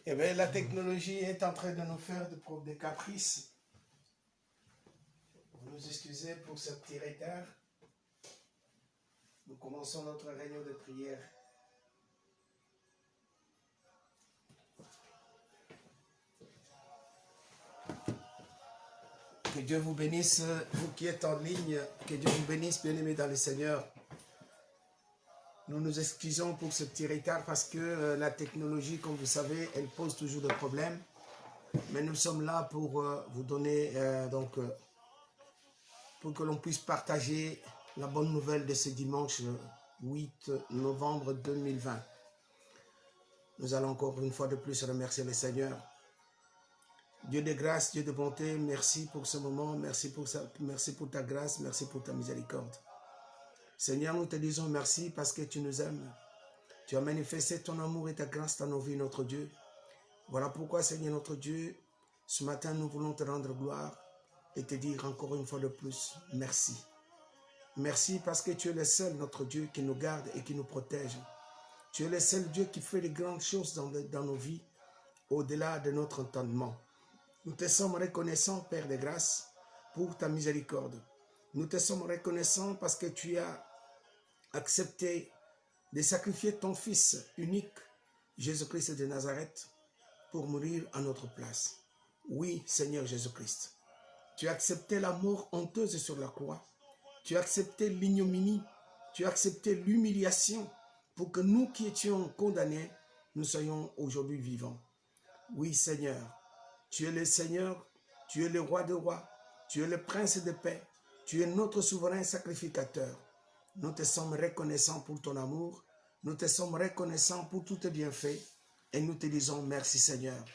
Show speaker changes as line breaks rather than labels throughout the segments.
Eh bien, la technologie est en train de nous faire des caprices. Vous nous excusez pour ce petit retard. Nous commençons notre réunion de prière. Que Dieu vous bénisse, vous qui êtes en ligne. Que Dieu vous bénisse, bien-aimés dans le Seigneur. Nous nous excusons pour ce petit retard parce que la technologie, comme vous savez, elle pose toujours des problèmes. Mais nous sommes là pour vous donner, pour que l'on puisse partager la bonne nouvelle de ce dimanche 8 novembre 2020. Nous allons encore une fois de plus remercier le Seigneur. Dieu de grâce, Dieu de bonté, merci pour ce moment, merci pour ta grâce, merci pour ta miséricorde. Seigneur, nous te disons merci parce que tu nous aimes. Tu as manifesté ton amour et ta grâce dans nos vies, notre Dieu. Voilà pourquoi, Seigneur notre Dieu, ce matin, nous voulons te rendre gloire et te dire encore une fois de plus, merci. Merci parce que tu es le seul, notre Dieu, qui nous garde et qui nous protège. Tu es le seul Dieu qui fait de grandes choses dans nos vies, au-delà de notre entendement. Nous te sommes reconnaissants, Père de grâce, pour ta miséricorde. Nous te sommes reconnaissants parce que tu as accepté de sacrifier ton Fils unique, Jésus-Christ de Nazareth, pour mourir à notre place. Oui, Seigneur Jésus-Christ, tu as accepté la mort honteuse sur la croix. Tu as accepté l'ignominie, tu as accepté l'humiliation pour que nous qui étions condamnés, nous soyons aujourd'hui vivants. Oui, Seigneur, tu es le Seigneur, tu es le roi des rois, tu es le prince de paix, tu es notre souverain sacrificateur. Nous te sommes reconnaissants pour ton amour, nous te sommes reconnaissants pour tous tes bienfaits et nous te disons merci Seigneur.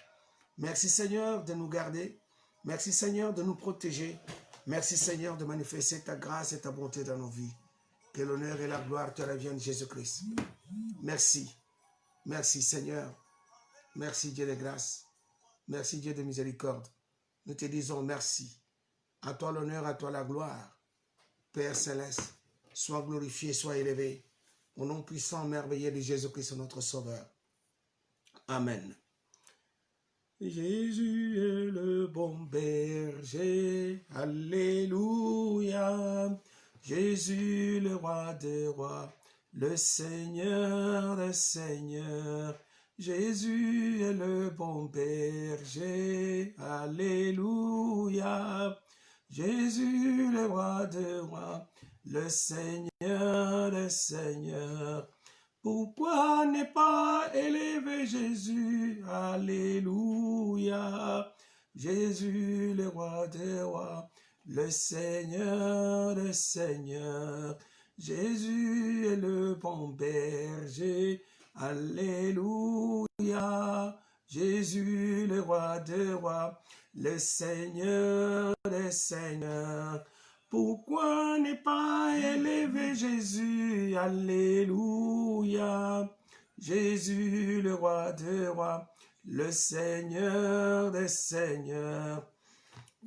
Merci Seigneur de nous garder, merci Seigneur de nous protéger, merci Seigneur de manifester ta grâce et ta bonté dans nos vies. Que l'honneur et la gloire te reviennent Jésus-Christ. Merci, merci Seigneur, merci Dieu de grâce. Merci Dieu de miséricorde. Nous te disons merci. À toi l'honneur, à toi la gloire. Père céleste, sois glorifié, sois élevé. Au nom puissant, merveilleux de Jésus-Christ, notre Sauveur. Amen. Jésus est le bon berger. Alléluia. Jésus le roi des rois. Le Seigneur des seigneurs. Jésus est le bon berger, alléluia. Jésus le roi des rois, le Seigneur des seigneurs. Pourquoi ne pas élever Jésus, alléluia. Jésus le roi des rois, le Seigneur des seigneurs. Jésus est le bon berger, alléluia, Jésus le roi des rois, le Seigneur des seigneurs. Pourquoi ne pas élever Jésus, alléluia, Jésus le roi des rois, le Seigneur des seigneurs.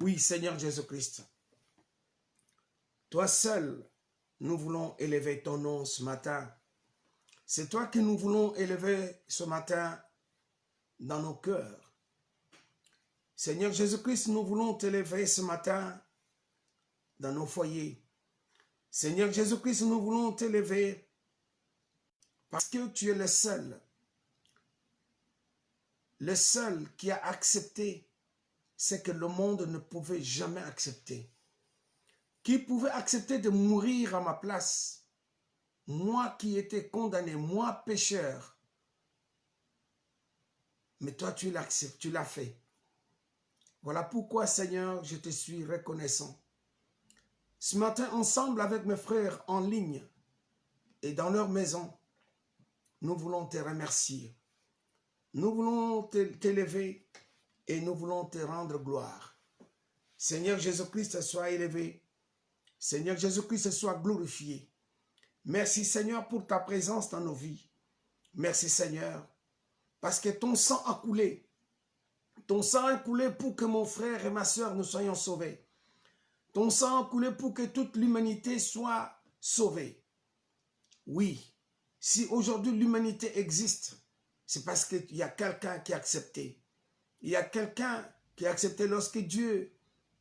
Oui, Seigneur Jésus-Christ, toi seul, nous voulons élever ton nom ce matin. C'est toi que nous voulons élever ce matin dans nos cœurs. Seigneur Jésus-Christ, nous voulons t'élever ce matin dans nos foyers. Seigneur Jésus-Christ, nous voulons t'élever parce que tu es le seul qui a accepté ce que le monde ne pouvait jamais accepter. Qui pouvait accepter de mourir à ma place? Moi qui étais condamné, moi pécheur. Mais toi, tu l'acceptes, tu l'as fait. Voilà pourquoi, Seigneur, je te suis reconnaissant. Ce matin, ensemble avec mes frères en ligne et dans leur maison, nous voulons te remercier. Nous voulons t'élever et nous voulons te rendre gloire. Seigneur Jésus-Christ, sois élevé. Seigneur Jésus-Christ, sois glorifié. Merci Seigneur pour ta présence dans nos vies. Merci Seigneur, parce que ton sang a coulé. Ton sang a coulé pour que mon frère et ma soeur nous soyons sauvés. Ton sang a coulé pour que toute l'humanité soit sauvée. Oui, Si aujourd'hui l'humanité existe, c'est parce qu'il y a quelqu'un qui a accepté. Il y a quelqu'un qui a accepté lorsque Dieu,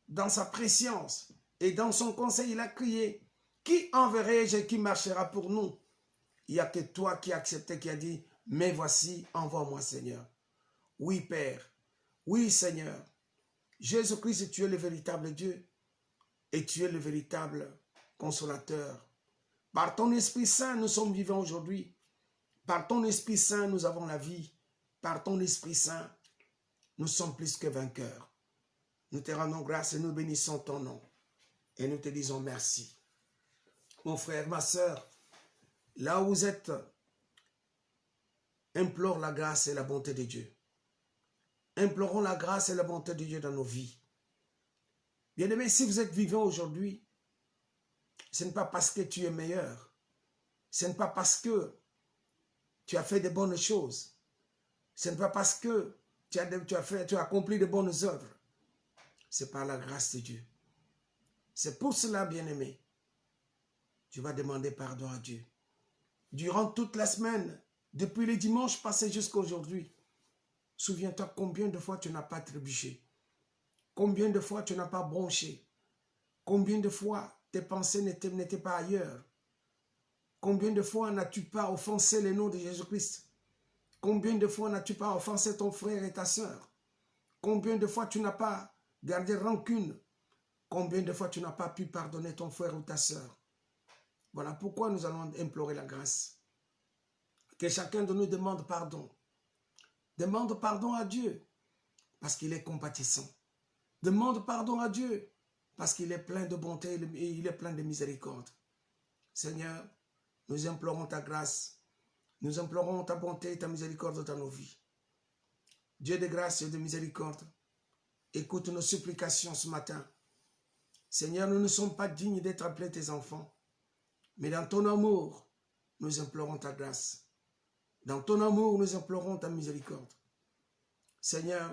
dans sa préscience et dans son conseil, il a crié, qui enverrai-je et qui marchera pour nous? Il n'y a que toi qui as accepté, qui a dit, mais voici, envoie-moi Seigneur. Oui Père, oui Seigneur, Jésus-Christ, tu es le véritable Dieu et tu es le véritable consolateur. Par ton Esprit Saint, nous sommes vivants aujourd'hui. Par ton Esprit Saint, nous avons la vie. Par ton Esprit Saint, nous sommes plus que vainqueurs. Nous te rendons grâce et nous bénissons ton nom. Et nous te disons merci. Mon frère, ma soeur, là où vous êtes, implore la grâce et la bonté de Dieu. Implorons la grâce et la bonté de Dieu dans nos vies. Bien-aimés, si vous êtes vivant aujourd'hui, ce n'est pas parce que tu es meilleur. Ce n'est pas parce que tu as fait de bonnes choses. Ce n'est pas parce que tu as accompli de bonnes œuvres. C'est par la grâce de Dieu. C'est pour cela, bien-aimé, tu vas demander pardon à Dieu. Durant toute la semaine, depuis le dimanche passé jusqu'à aujourd'hui, souviens-toi combien de fois tu n'as pas trébuché. Combien de fois tu n'as pas bronché. Combien de fois tes pensées n'étaient pas ailleurs. Combien de fois n'as-tu pas offensé le nom de Jésus-Christ? Combien de fois n'as-tu pas offensé ton frère et ta sœur? Combien de fois tu n'as pas gardé rancune? Combien de fois tu n'as pas pu pardonner ton frère ou ta sœur? Voilà pourquoi nous allons implorer la grâce. Que chacun de nous demande pardon. Demande pardon à Dieu parce qu'il est compatissant. Demande pardon à Dieu parce qu'il est plein de bonté et il est plein de miséricorde. Seigneur, nous implorons ta grâce. Nous implorons ta bonté et ta miséricorde dans nos vies. Dieu de grâce et de miséricorde, écoute nos supplications ce matin. Seigneur, nous ne sommes pas dignes d'être appelés tes enfants. Mais dans ton amour, nous implorons ta grâce. Dans ton amour, nous implorons ta miséricorde. Seigneur,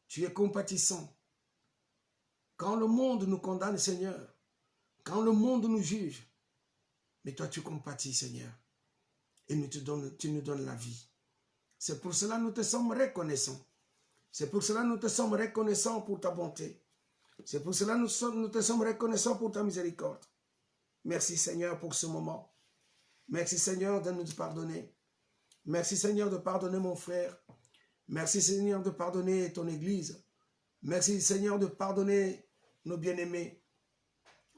tu es compatissant. Quand le monde nous condamne, Seigneur, quand le monde nous juge, mais toi tu compatis, Seigneur, et tu nous donnes la vie. C'est pour cela que nous te sommes reconnaissants. C'est pour cela que nous te sommes reconnaissants pour ta bonté. C'est pour cela que nous te sommes reconnaissants pour ta miséricorde. Merci Seigneur pour ce moment. Merci Seigneur de nous pardonner. Merci Seigneur de pardonner mon frère. Merci Seigneur de pardonner ton Église. Merci Seigneur de pardonner nos bien-aimés.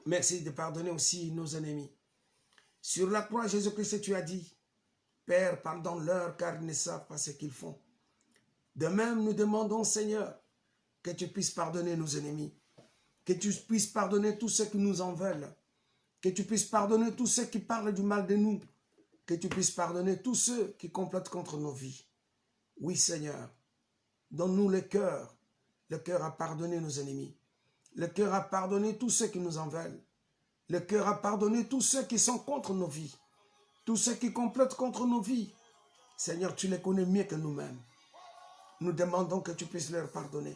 Merci de pardonner aussi nos ennemis. Sur la croix, Jésus-Christ, tu as dit, Père, pardonne-leur car ils ne savent pas ce qu'ils font. De même, nous demandons, Seigneur, que tu puisses pardonner nos ennemis, que tu puisses pardonner tous ceux qui nous en veulent, que tu puisses pardonner tous ceux qui parlent du mal de nous, que tu puisses pardonner tous ceux qui complotent contre nos vies. Oui, Seigneur, donne-nous le cœur à pardonner nos ennemis, le cœur à pardonner tous ceux qui nous en veulent, le cœur à pardonner tous ceux qui sont contre nos vies, tous ceux qui complotent contre nos vies. Seigneur, tu les connais mieux que nous-mêmes. Nous demandons que tu puisses leur pardonner.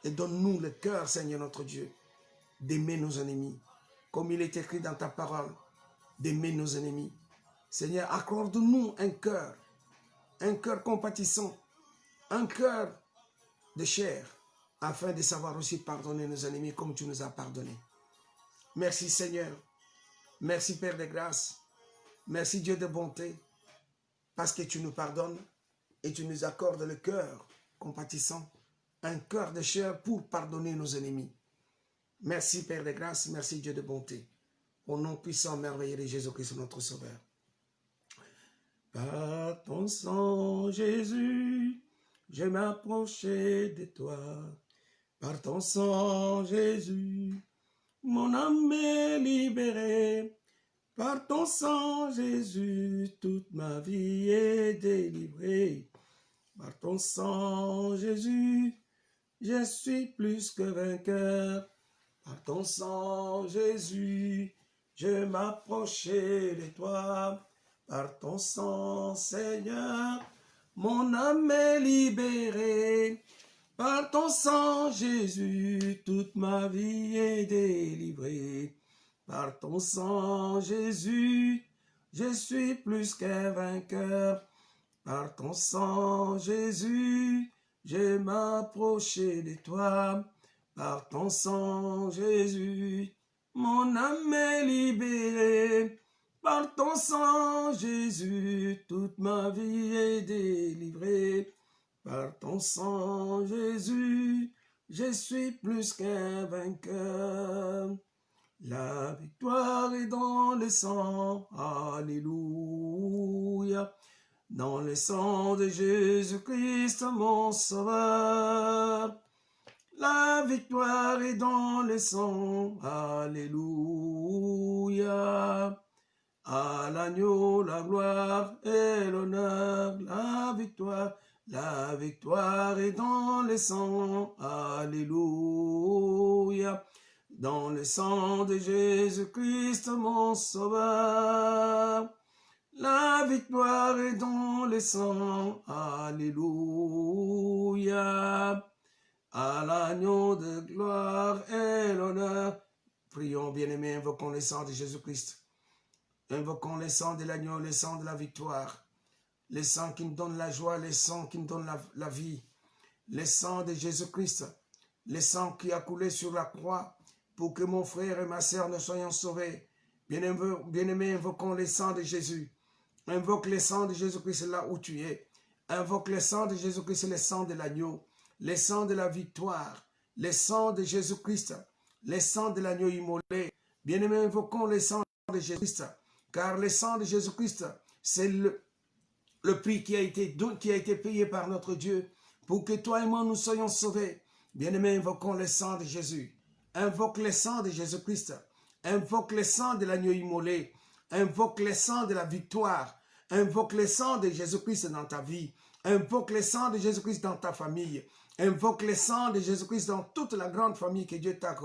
Et donne-nous le cœur, Seigneur notre Dieu, d'aimer nos ennemis. Comme il est écrit dans ta parole, d'aimer nos ennemis. Seigneur, accorde-nous un cœur compatissant, un cœur de chair, afin de savoir aussi pardonner nos ennemis comme tu nous as pardonné. Merci Seigneur. Merci Père de grâce. Merci Dieu de bonté, parce que tu nous pardonnes et tu nous accordes le cœur compatissant, un cœur de chair pour pardonner nos ennemis. Merci Père de grâce, merci Dieu de bonté. Au nom puissant, merveilleux de Jésus-Christ, notre Sauveur. Par ton sang, Jésus, je m'approchais de toi. Par ton sang, Jésus, mon âme est libérée. Par ton sang, Jésus, toute ma vie est délivrée. Par ton sang, Jésus, je suis plus que vainqueur. Par ton sang, Jésus, je m'approchais de toi. Par ton sang, Seigneur, mon âme est libérée. Par ton sang, Jésus, toute ma vie est délivrée. Par ton sang, Jésus, je suis plus qu'un vainqueur. Par ton sang, Jésus, je m'approcher de toi. Par ton sang, Jésus, mon âme est libérée. Par ton sang, Jésus, toute ma vie est délivrée. Par ton sang, Jésus, je suis plus qu'un vainqueur. La victoire est dans le sang, alléluia. Dans le sang de Jésus-Christ, mon sauveur. La victoire est dans le sang, alléluia. À l'agneau, la gloire et l'honneur, la victoire est dans le sang, alléluia. Dans le sang de Jésus-Christ, mon sauveur. La victoire est dans le sang, alléluia. À l'agneau de gloire et l'honneur. Prions, bien-aimés, invoquons le sang de Jésus-Christ. Invoquons le sang de l'agneau, le sang de la victoire. Le sang qui nous donne la joie, le sang qui nous donne la vie. Le sang de Jésus-Christ. Le sang qui a coulé sur la croix pour que mon frère et ma sœur ne soient sauvés. Bien-aimés, invoquons le sang de Jésus. Invoque le sang de Jésus-Christ là où tu es. Invoque le sang de Jésus-Christ, le sang de l'agneau, le sang de la victoire, le sang de Jésus-Christ, le sang de l'agneau immolé. Bien-aimés, invoquons le sang de Jésus-Christ, car le sang de Jésus-Christ, c'est le prix qui a été payé par notre Dieu pour que toi et moi nous soyons sauvés. Bien-aimés, invoquons le sang de Jésus. Invoque le sang de Jésus-Christ. Invoque le sang de l'agneau immolé. Invoque le sang de la victoire. Invoque le sang de Jésus-Christ dans ta vie. Invoque le sang de Jésus-Christ dans ta famille. Invoque le sang de Jésus-Christ dans toute la grande famille que Dieu t'a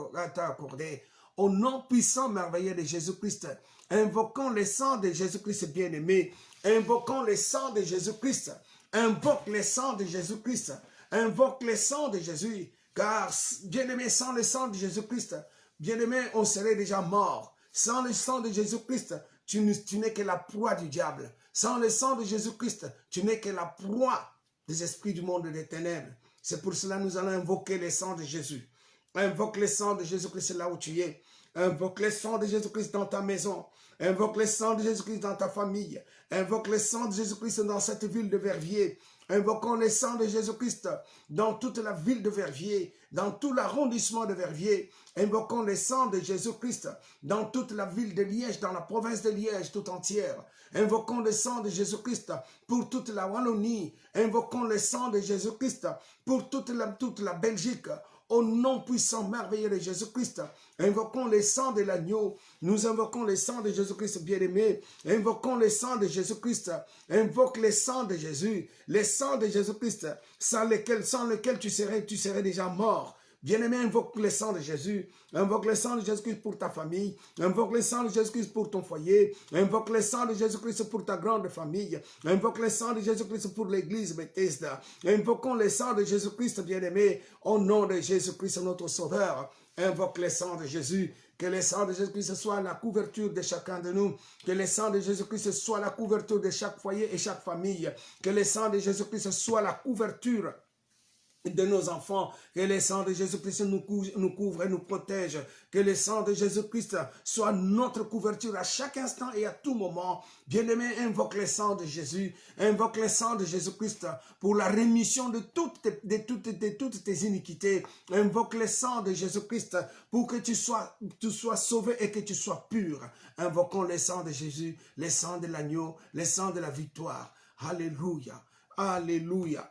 accordée. Au nom puissant, merveilleux de Jésus-Christ, invoquons le sang de Jésus-Christ bien-aimé. Invoquons le sang de Jésus-Christ. Invoque le sang de Jésus-Christ. Invoque le sang de Jésus. Car, bien-aimé, sans le sang de Jésus-Christ, bien-aimé, on serait déjà mort. Sans le sang de Jésus-Christ, tu n'es que la proie du diable. Sans le sang de Jésus-Christ, tu n'es que la proie des esprits du monde des ténèbres. C'est pour cela que nous allons invoquer le sang de Jésus. Invoque le sang de Jésus-Christ là où tu es. Invoque le sang de Jésus-Christ dans ta maison. Invoque le sang de Jésus-Christ dans ta famille. Invoque le sang de Jésus-Christ dans cette ville de Verviers. Invoquons le sang de Jésus-Christ dans toute la ville de Verviers, dans tout l'arrondissement de Verviers. Invoquons le sang de Jésus-Christ dans toute la ville de Liège, dans la province de Liège tout entière. Invoquons le sang de Jésus-Christ pour toute la Wallonie. Invoquons le sang de Jésus-Christ pour toute la Belgique. Au nom puissant, merveilleux de Jésus-Christ, invoquons le sang de l'agneau. Nous invoquons le sang de Jésus-Christ bien-aimé. Invoquons le sang de Jésus-Christ. Invoque le sang de Jésus. Le sang de Jésus-Christ, sans lequel tu serais déjà mort. Bien-aimé, invoque le sang de Jésus. Invoque le sang de Jésus-Christ pour ta famille. Invoque le sang de Jésus-Christ pour ton foyer. Invoque le sang de Jésus-Christ pour ta grande famille. Invoque le sang de Jésus-Christ pour l'église Bethesda. Invoquons le sang de Jésus-Christ, bien-aimé, au nom de Jésus-Christ, notre Sauveur. Invoque le sang de Jésus. Que le sang de Jésus-Christ soit la couverture de chacun de nous. Que le sang de Jésus-Christ soit la couverture de chaque foyer et chaque famille. Que le sang de Jésus-Christ soit la couverture de nos enfants, que le sang de Jésus-Christ nous couvre et nous protège, que le sang de Jésus-Christ soit notre couverture à chaque instant et à tout moment. Bien-aimé, invoque le sang de Jésus, invoque le sang de Jésus-Christ pour la rémission de toutes tes iniquités. Invoque le sang de Jésus-Christ pour que tu sois sauvé et que tu sois pur. Invoquons le sang de Jésus, le sang de l'agneau, le sang de la victoire. Alléluia, alléluia.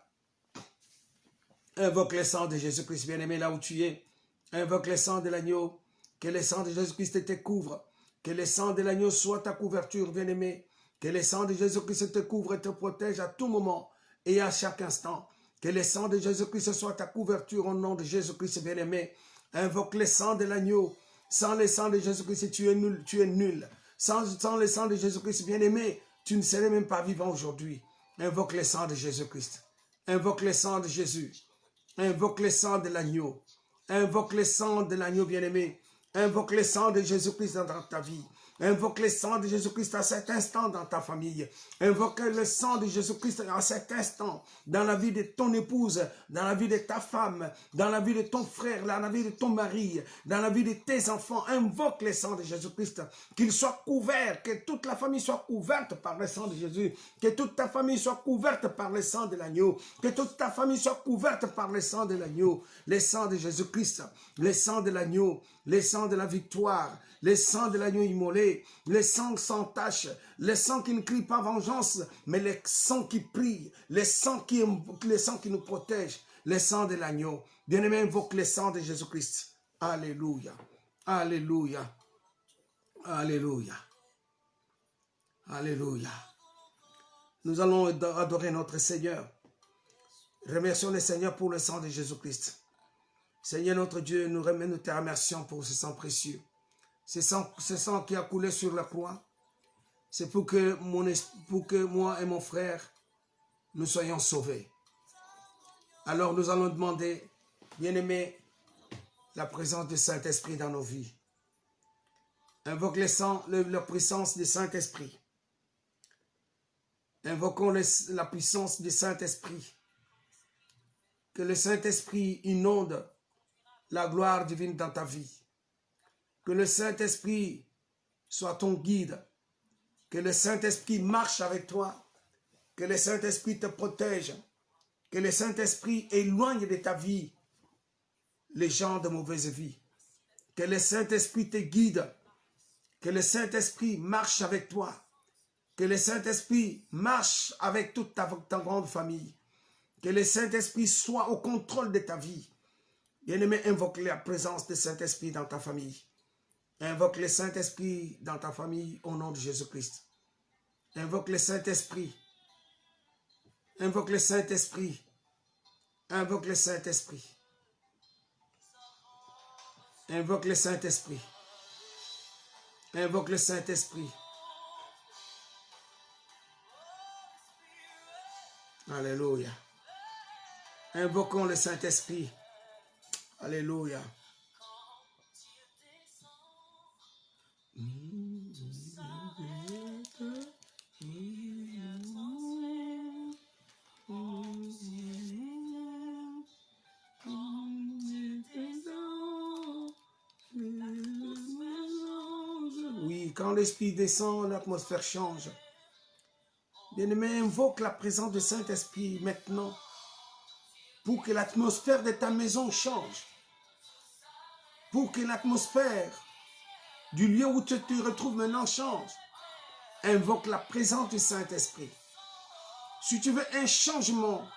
Invoque le sang de Jésus-Christ, bien-aimé, là où tu es. Invoque le sang de l'agneau. Que le sang de Jésus-Christ te couvre. Que le sang de l'agneau soit ta couverture, bien-aimé. Que le sang de Jésus-Christ te couvre et te protège à tout moment et à chaque instant. Que le sang de Jésus-Christ soit ta couverture au nom de Jésus-Christ, bien-aimé. Invoque le sang de l'agneau. Sans le sang de Jésus-Christ, tu es nul. Sans le sang de Jésus-Christ, bien-aimé, tu ne serais même pas vivant aujourd'hui. Invoque le sang de Jésus-Christ. Invoque le sang de Jésus. Invoque le sang de l'agneau. Invoque le sang de l'agneau bien-aimé. Invoque le sang de Jésus-Christ dans ta vie. Invoque le sang de Jésus-Christ à cet instant dans ta famille. Invoque le sang de Jésus-Christ à cet instant dans la vie de ton épouse, dans la vie de ta femme, dans la vie de ton frère, dans la vie de ton mari, dans la vie de tes enfants. Invoque le sang de Jésus-Christ, qu'il soit couvert, que toute la famille soit couverte par le sang de Jésus, que toute ta famille soit couverte par le sang de l'agneau, que toute ta famille soit couverte par le sang de l'agneau, le sang de Jésus-Christ, le sang de l'agneau, le sang de la victoire, le sang de l'agneau immolé, le sang sans tache, le sang qui ne crie pas vengeance, mais le sang qui prie, le sang qui nous protège, le sang de l'agneau. Bien-aimé, invoque le sang de Jésus-Christ. Alléluia, alléluia, alléluia, alléluia. Nous allons adorer notre Seigneur. Remercions le Seigneur pour le sang de Jésus-Christ. Seigneur notre Dieu, nous te remercions pour ce sang précieux. Ce sang qui a coulé sur la croix, c'est pour que moi et mon frère, nous soyons sauvés. Alors nous allons demander, bien-aimé, la présence du Saint-Esprit dans nos vies. Invoque la puissance du Saint-Esprit. Invoquons la puissance du Saint-Esprit. Que le Saint-Esprit inonde la gloire divine dans ta vie. Que le Saint-Esprit soit ton guide. Que le Saint-Esprit marche avec toi. Que le Saint-Esprit te protège. Que le Saint-Esprit éloigne de ta vie les gens de mauvaise vie. Que le Saint-Esprit te guide. Que le Saint-Esprit marche avec toi. Que le Saint-Esprit marche avec toute ta grande famille. Que le Saint-Esprit soit au contrôle de ta vie. Bien-aimé, invoque la présence du Saint-Esprit dans ta famille. Invoque le Saint-Esprit dans ta famille au nom de Jésus-Christ. Invoque le Saint-Esprit. Invoque le Saint-Esprit. Invoque le Saint-Esprit. Invoque le Saint-Esprit. Invoque le Saint-Esprit. Alléluia. Invoquons le Saint-Esprit. Alléluia. Oui, quand l'Esprit descend, l'atmosphère change. Bien-aimé, invoque la présence du Saint-Esprit maintenant pour que l'atmosphère de ta maison change. Pour que l'atmosphère du lieu où tu te retrouves maintenant change. Invoque la présence du Saint-Esprit. Si tu veux un changement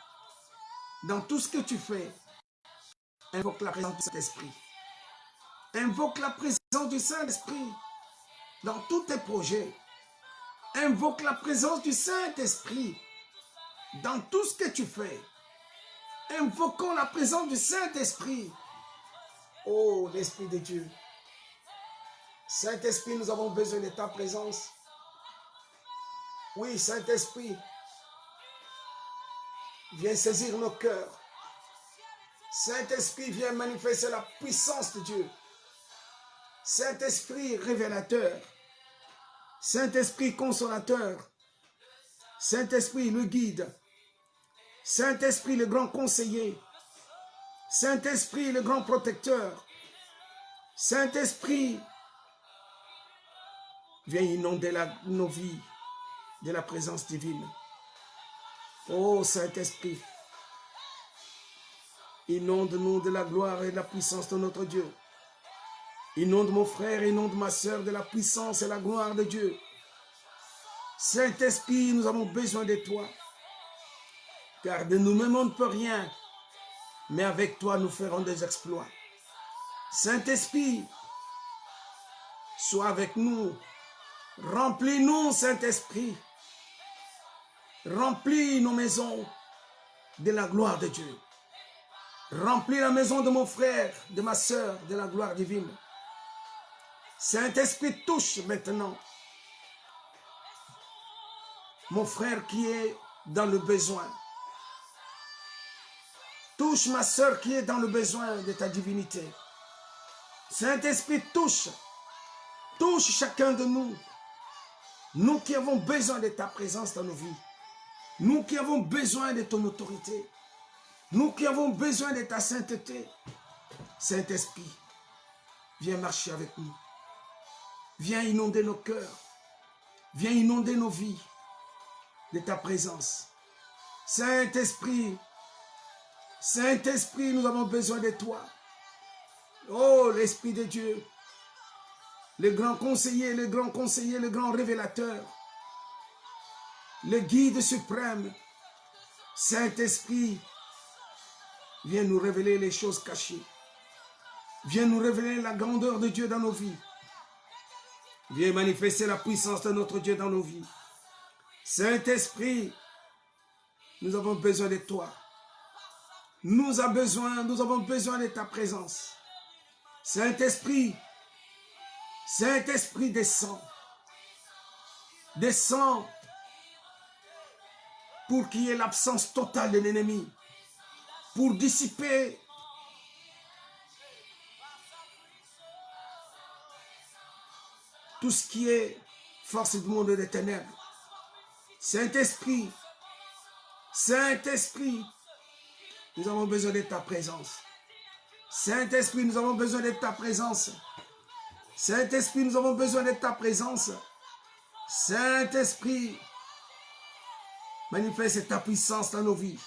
dans tout ce que tu fais, invoque la présence du Saint-Esprit. Invoque la présence du Saint-Esprit dans tous tes projets. Invoque la présence du Saint-Esprit dans tout ce que tu fais. Invoquons la présence du Saint-Esprit. Oh, l'Esprit de Dieu. Saint-Esprit, nous avons besoin de ta présence. Oui, Saint-Esprit, viens saisir nos cœurs. Saint-Esprit, viens manifester la puissance de Dieu. Saint-Esprit révélateur. Saint-Esprit consolateur. Saint-Esprit le guide. Saint-Esprit le grand conseiller. Saint-Esprit le grand protecteur. Saint-Esprit, viens inonder nos vies de la présence divine. Oh Saint-Esprit, inonde-nous de la gloire et de la puissance de notre Dieu. Inonde mon frère, inonde ma soeur de la puissance et la gloire de Dieu. Saint-Esprit, nous avons besoin de toi. Car de nous-mêmes, on ne peut rien. Mais avec toi, nous ferons des exploits. Saint-Esprit, sois avec nous. Remplis-nous, Saint-Esprit. Remplis nos maisons de la gloire de Dieu. Remplis la maison de mon frère, de ma soeur, de la gloire divine. Saint-Esprit, touche maintenant mon frère qui est dans le besoin. Touche ma soeur qui est dans le besoin de ta divinité. Saint-Esprit, touche Touche chacun de nous. Nous qui avons besoin de ta présence dans nos vies. Nous qui avons besoin de ton autorité. Nous qui avons besoin de ta sainteté. Saint-Esprit, viens marcher avec nous. Viens inonder nos cœurs. Viens inonder nos vies de ta présence. Saint-Esprit, Saint-Esprit, nous avons besoin de toi. Oh, l'Esprit de Dieu, le grand conseiller, le grand révélateur, le guide suprême, Saint-Esprit, viens nous révéler les choses cachées. Viens nous révéler la grandeur de Dieu dans nos vies. Viens manifester la puissance de notre Dieu dans nos vies. Saint-Esprit, nous avons besoin de toi. Nous avons besoin de ta présence. Saint-Esprit, Saint-Esprit, descends. Descends pour qu'il y ait l'absence totale de l'ennemi. Pour dissiper tout ce qui est force du monde des ténèbres. Saint-Esprit, Saint-Esprit, nous avons besoin de ta présence. Saint-Esprit, nous avons besoin de ta présence. Saint-Esprit, nous avons besoin de ta présence. Saint-Esprit, manifeste ta puissance dans nos vies.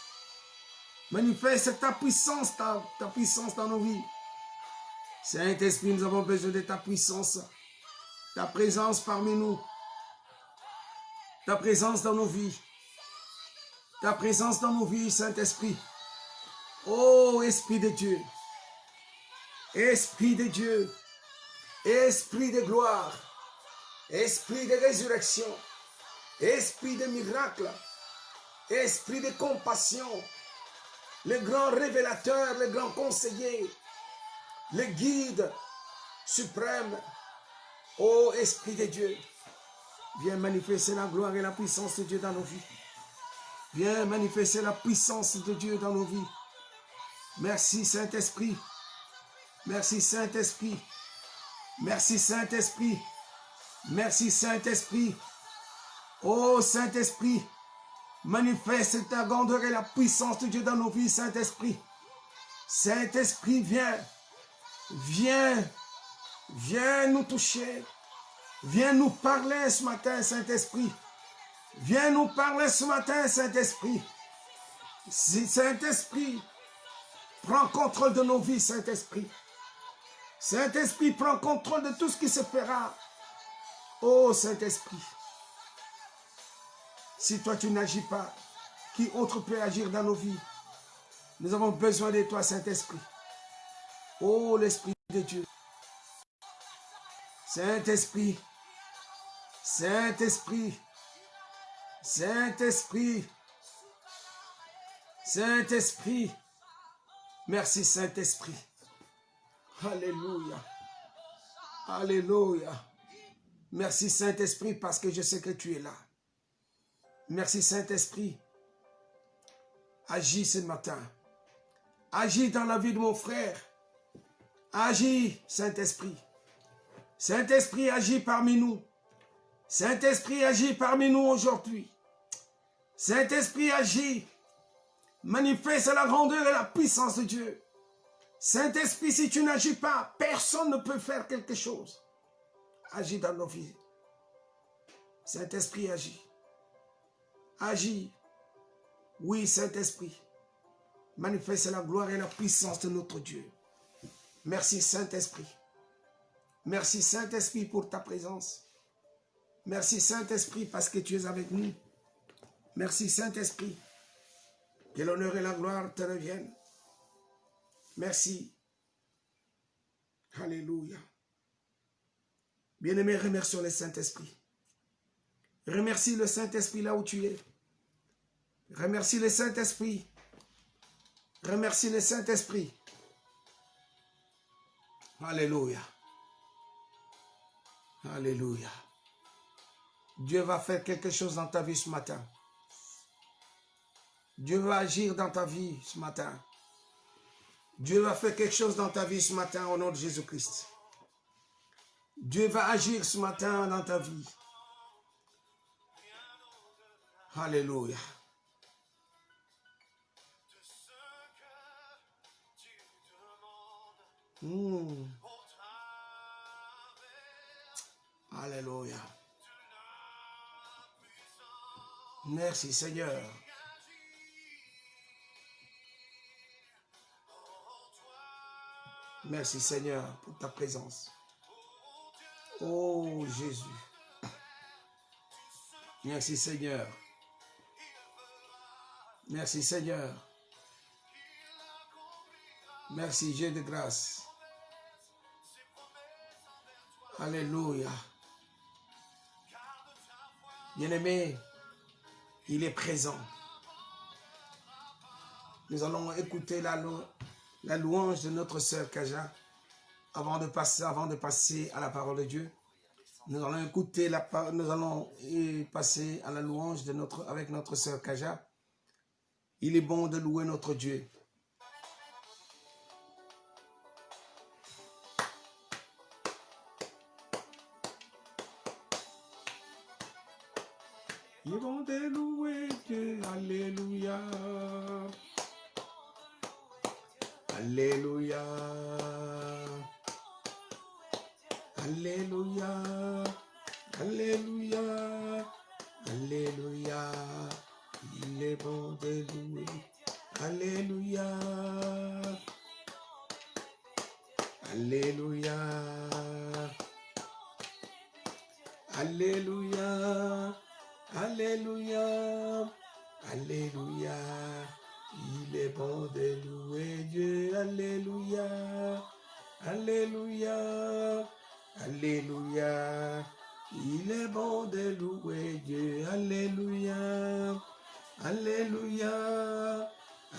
Manifeste ta puissance dans nos vies. Saint-Esprit, nous avons besoin de ta puissance. Ta présence parmi nous. Ta présence dans nos vies. Ta présence dans nos vies, Saint-Esprit. Oh, Esprit de Dieu. Esprit de Dieu. Esprit de gloire. Esprit de résurrection. Esprit de miracle. Esprit de compassion. Le grand révélateur, le grand conseiller. Le guide suprême. Oh, Esprit de Dieu, viens manifester la gloire et la puissance de Dieu dans nos vies. Viens manifester la puissance de Dieu dans nos vies. Merci, Saint-Esprit. Merci, Saint-Esprit. Merci, Saint-Esprit. Merci, Saint-Esprit. Oh, Saint-Esprit, manifeste ta grandeur et la puissance de Dieu dans nos vies, Saint-Esprit. Saint-Esprit, viens. Viens. Viens nous toucher. Viens nous parler ce matin, Saint-Esprit. Viens nous parler ce matin, Saint-Esprit. Saint-Esprit, prends contrôle de nos vies, Saint-Esprit. Saint-Esprit, prends contrôle de tout ce qui se fera. Oh, Saint-Esprit, si toi tu n'agis pas, qui autre peut agir dans nos vies? Nous avons besoin de toi, Saint-Esprit. Oh, l'Esprit de Dieu. Saint-Esprit, Saint-Esprit, Saint-Esprit, Saint-Esprit, merci Saint-Esprit. Alléluia, Alléluia. Merci Saint-Esprit parce que je sais que tu es là. Merci Saint-Esprit. Agis ce matin. Agis dans la vie de mon frère. Agis Saint-Esprit. Saint-Esprit, agis parmi nous. Saint-Esprit, agis parmi nous aujourd'hui. Saint-Esprit, agis. Manifeste la grandeur et la puissance de Dieu. Saint-Esprit, si tu n'agis pas, personne ne peut faire quelque chose. Agis dans nos vies. Saint-Esprit, agis. Agis. Oui, Saint-Esprit. Manifeste la gloire et la puissance de notre Dieu. Merci, Saint-Esprit. Merci Saint-Esprit pour ta présence. Merci Saint-Esprit parce que tu es avec nous. Merci Saint-Esprit. Que l'honneur et la gloire te reviennent. Merci. Alléluia. Bien-aimés, remercions le Saint-Esprit. Remercie le Saint-Esprit là où tu es. Remercie le Saint-Esprit. Remercie le Saint-Esprit. Alléluia. Alléluia. Dieu va faire quelque chose dans ta vie ce matin. Dieu va agir dans ta vie ce matin. Dieu va faire quelque chose dans ta vie ce matin au nom de Jésus-Christ. Dieu va agir ce matin dans ta vie. Alléluia. Alléluia. Merci Seigneur. Merci Seigneur pour ta présence. Oh Jésus. Merci Seigneur. Merci Seigneur. Merci Dieu de grâce. Alléluia. Bien-aimé, il est présent. Nous allons écouter la louange de notre sœur Kaja avant de passer à la parole de Dieu. Nous allons écouter passer à la louange avec notre sœur Kaja. Il est bon de louer notre Dieu. Il est bon de louer Dieu. Alléluia. Alléluia. Alléluia. Alléluia. Alléluia. Il est bon de louer. Alléluia. Alléluia. Alléluia. Alléluia. Alléluia. Il est bon de louer Dieu. Alléluia. Alléluia. Alléluia. Il est bon de louer Dieu. Alléluia. Alléluia.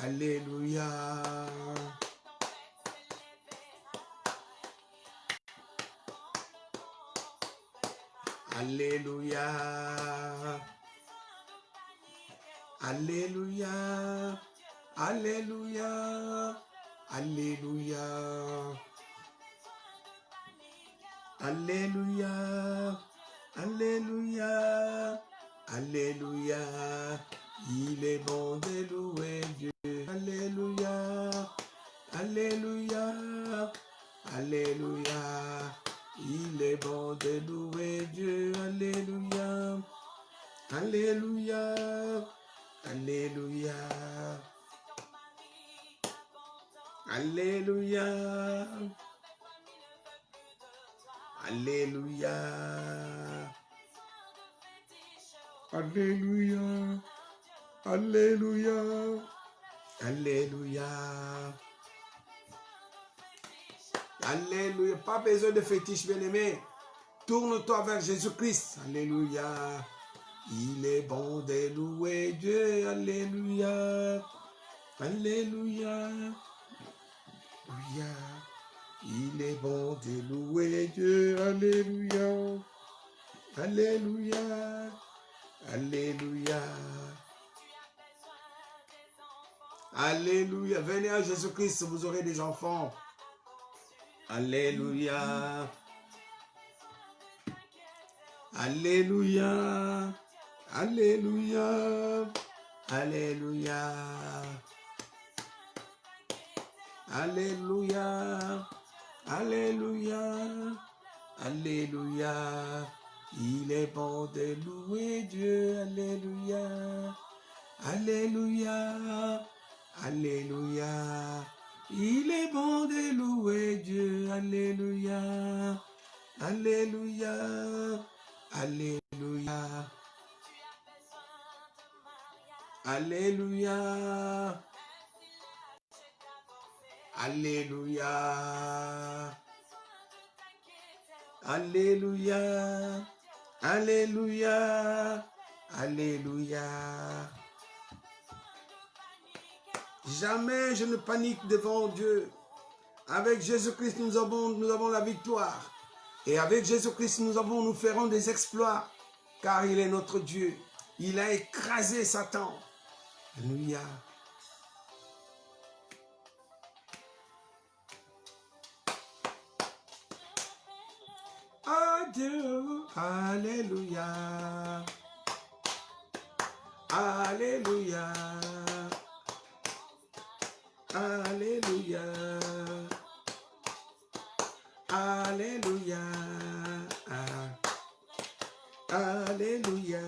Alléluia. Alléluia. Alléluia. Alléluia. Alléluia. Alléluia. Alléluia. Alléluia. Il est bon de louer Dieu. Alléluia. Alléluia. Alléluia. Il est bon de louer Dieu. Alléluia. Alléluia. Alléluia. Alléluia. Alléluia. Alléluia. Alléluia. Alléluia. Alléluia. Pas besoin de fétiche, bien-aimé. Tourne-toi vers Jésus-Christ. Alléluia. Il est bon de louer Dieu. Alléluia. Alléluia. Alléluia. Il est bon de louer Dieu. Alléluia. Alléluia. Alléluia. Alléluia. Venez à Jésus-Christ, vous aurez des enfants. Alléluia. Alléluia. Alléluia. Alléluia. Alléluia. Alléluia. Alléluia. Il est bon de louer Dieu. Alléluia. Alléluia. Alléluia. Il est bon de louer Dieu. Alléluia. Alléluia. Alléluia. Alléluia. Alléluia. Alléluia. Alléluia. Alléluia. Jamais je ne panique devant Dieu. Avec Jésus-Christ, nous avons la victoire. Et avec Jésus-Christ, nous ferons des exploits. Car il est notre Dieu. Il a écrasé Satan. Alléluia.
Dieu.
Alléluia. Alléluia. Alléluia. Alléluia. Alléluia.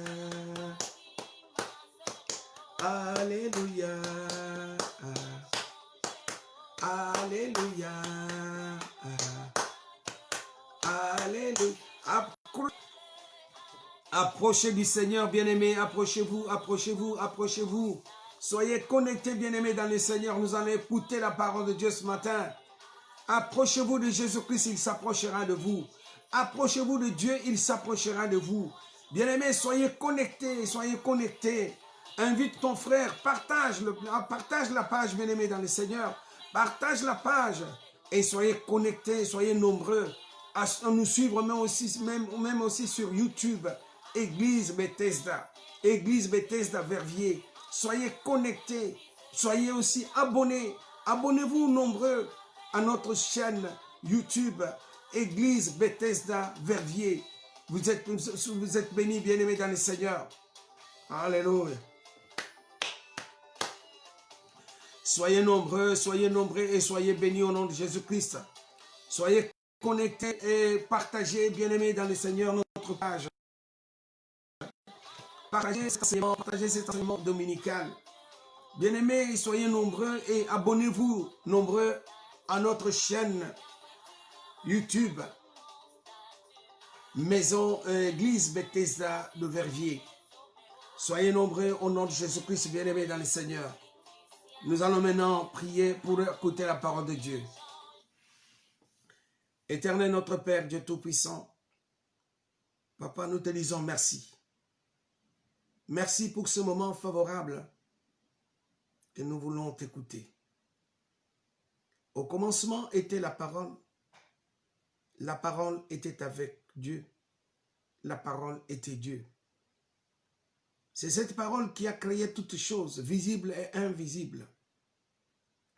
Alléluia. Alléluia. Alléluia. Approchez du Seigneur, bien-aimés. Approchez-vous, approchez-vous, approchez-vous. Soyez connectés, bien-aimés, dans le Seigneur. Nous allons écouter la parole de Dieu ce matin. Approchez-vous de Jésus-Christ, il s'approchera de vous. Approchez-vous de Dieu, il s'approchera de vous. Bien-aimés, soyez connectés, soyez connectés. Invite ton frère, partage la page, bien-aimés, dans le Seigneur. Partage la page et soyez connectés, soyez nombreux à nous suivre, même aussi sur YouTube. Église Bethesda, Église Bethesda Verviers. Soyez connectés, soyez aussi abonnés. Abonnez-vous nombreux à notre chaîne YouTube, Église Bethesda Verviers. Vous êtes bénis, bien-aimés dans le Seigneur. Alléluia. Soyez nombreux et soyez bénis au nom de Jésus-Christ. Soyez connectés et partagez, bien-aimés dans le Seigneur, notre page. Partagez cet enseignement dominical. Bien-aimés, soyez nombreux et abonnez-vous nombreux à notre chaîne YouTube, Maison Église Bethesda de Verviers. Soyez nombreux au nom de Jésus-Christ, bien-aimés dans le Seigneur. Nous allons maintenant prier pour écouter la parole de Dieu. Éternel notre Père, Dieu Tout-Puissant, Papa, nous te disons merci. Merci pour ce moment favorable que nous voulons t'écouter. Au commencement était la parole était avec Dieu, la parole était Dieu. C'est cette parole qui a créé toutes choses, visibles et invisibles.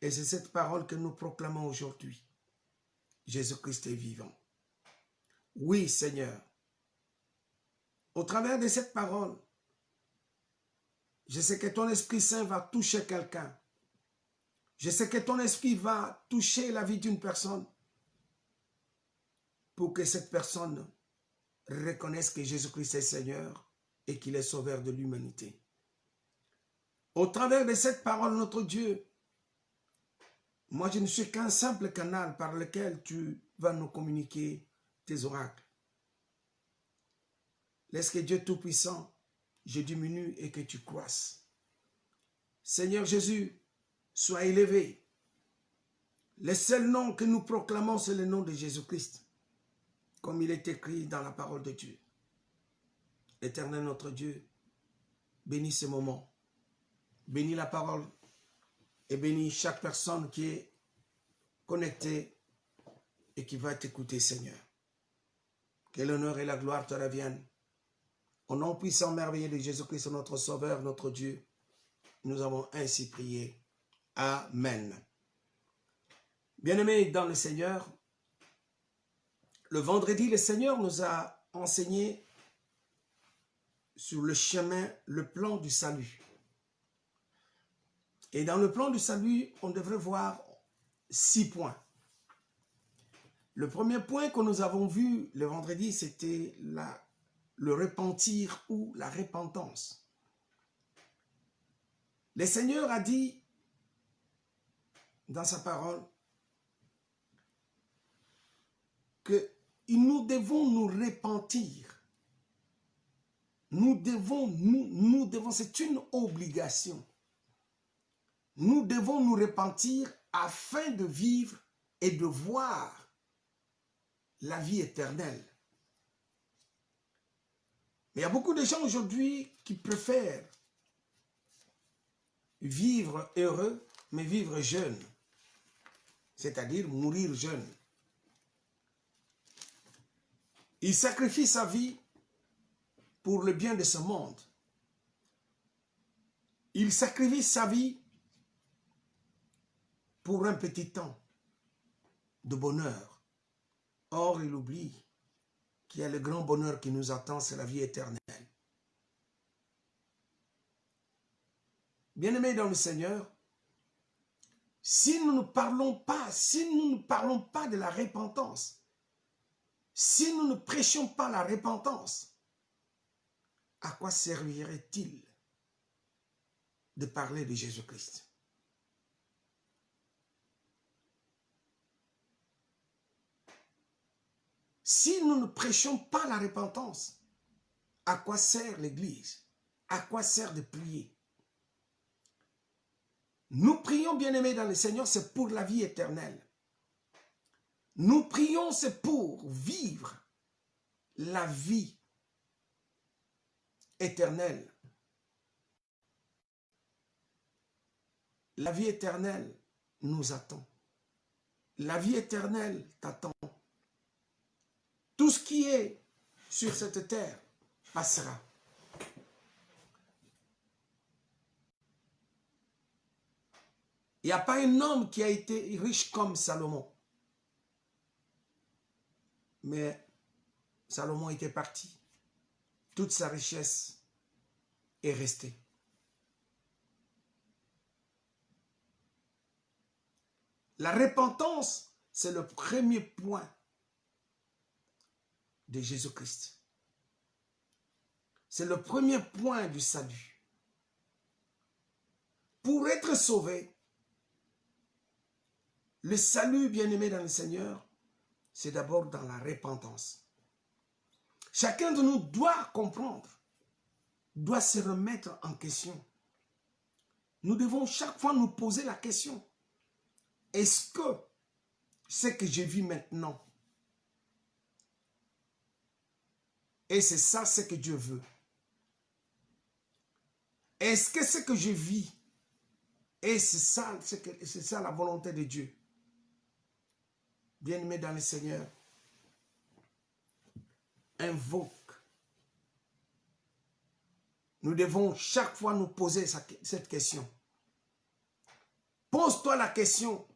Et c'est cette parole que nous proclamons aujourd'hui. Jésus-Christ est vivant. Oui, Seigneur. Au travers de cette parole, je sais que ton Esprit Saint va toucher quelqu'un. Je sais que ton Esprit va toucher la vie d'une personne pour que cette personne reconnaisse que Jésus-Christ est Seigneur et qu'il est sauveur de l'humanité. Au travers de cette parole, notre Dieu, moi je ne suis qu'un simple canal par lequel tu vas nous communiquer tes oracles. Laisse que Dieu Tout-Puissant, je diminue et que tu croisses. Seigneur Jésus, sois élevé. Le seul nom que nous proclamons, c'est le nom de Jésus-Christ, comme il est écrit dans la parole de Dieu. Éternel notre Dieu, bénis ce moment, bénis la parole et bénis chaque personne qui est connectée et qui va t'écouter, Seigneur. Que l'honneur et la gloire te reviennent. Au nom puissant, merveilleux de Jésus-Christ, notre Sauveur, notre Dieu, nous avons ainsi prié. Amen. Bien-aimés dans le Seigneur, le vendredi, le Seigneur nous a enseigné sur le chemin, le plan du salut. Et dans le plan du salut, on devrait voir 6 points. Le premier point que nous avons vu le vendredi, c'était le repentir ou la repentance. Le Seigneur a dit dans sa parole que nous devons nous repentir. Nous devons, c'est une obligation. Nous devons nous repentir afin de vivre et de voir la vie éternelle. Mais il y a beaucoup de gens aujourd'hui qui préfèrent vivre heureux, mais vivre jeune. C'est-à-dire mourir jeune. Il sacrifie sa vie pour le bien de ce monde. Il sacrifie sa vie pour un petit temps de bonheur. Or, il oublie qui est le grand bonheur qui nous attend, c'est la vie éternelle. Bien-aimés dans le Seigneur, si nous ne parlons pas de la repentance, si nous ne prêchons pas la repentance, à quoi servirait-il de parler de Jésus-Christ? Si nous ne prêchons pas la repentance, à quoi sert l'Église? À quoi sert de prier? Nous prions, bien-aimés dans le Seigneur, c'est pour la vie éternelle. Nous prions, c'est pour vivre la vie éternelle. La vie éternelle nous attend. La vie éternelle t'attend. Tout ce qui est sur cette terre passera. Il n'y a pas un homme qui a été riche comme Salomon. Mais Salomon était parti. Toute sa richesse est restée. La repentance, c'est le premier point de Jésus-Christ. C'est le premier point du salut. Pour être sauvé, le salut, bien-aimé dans le Seigneur, c'est d'abord dans la repentance. Chacun de nous doit comprendre, doit se remettre en question. Nous devons chaque fois nous poser la question. Est-ce que ce que je vis maintenant, et c'est ça ce que Dieu veut? Est-ce que ce que je vis, et c'est ça la volonté de Dieu? Bien-aimé dans le Seigneur, invoque. Nous devons chaque fois nous poser cette question. Pose-toi la question,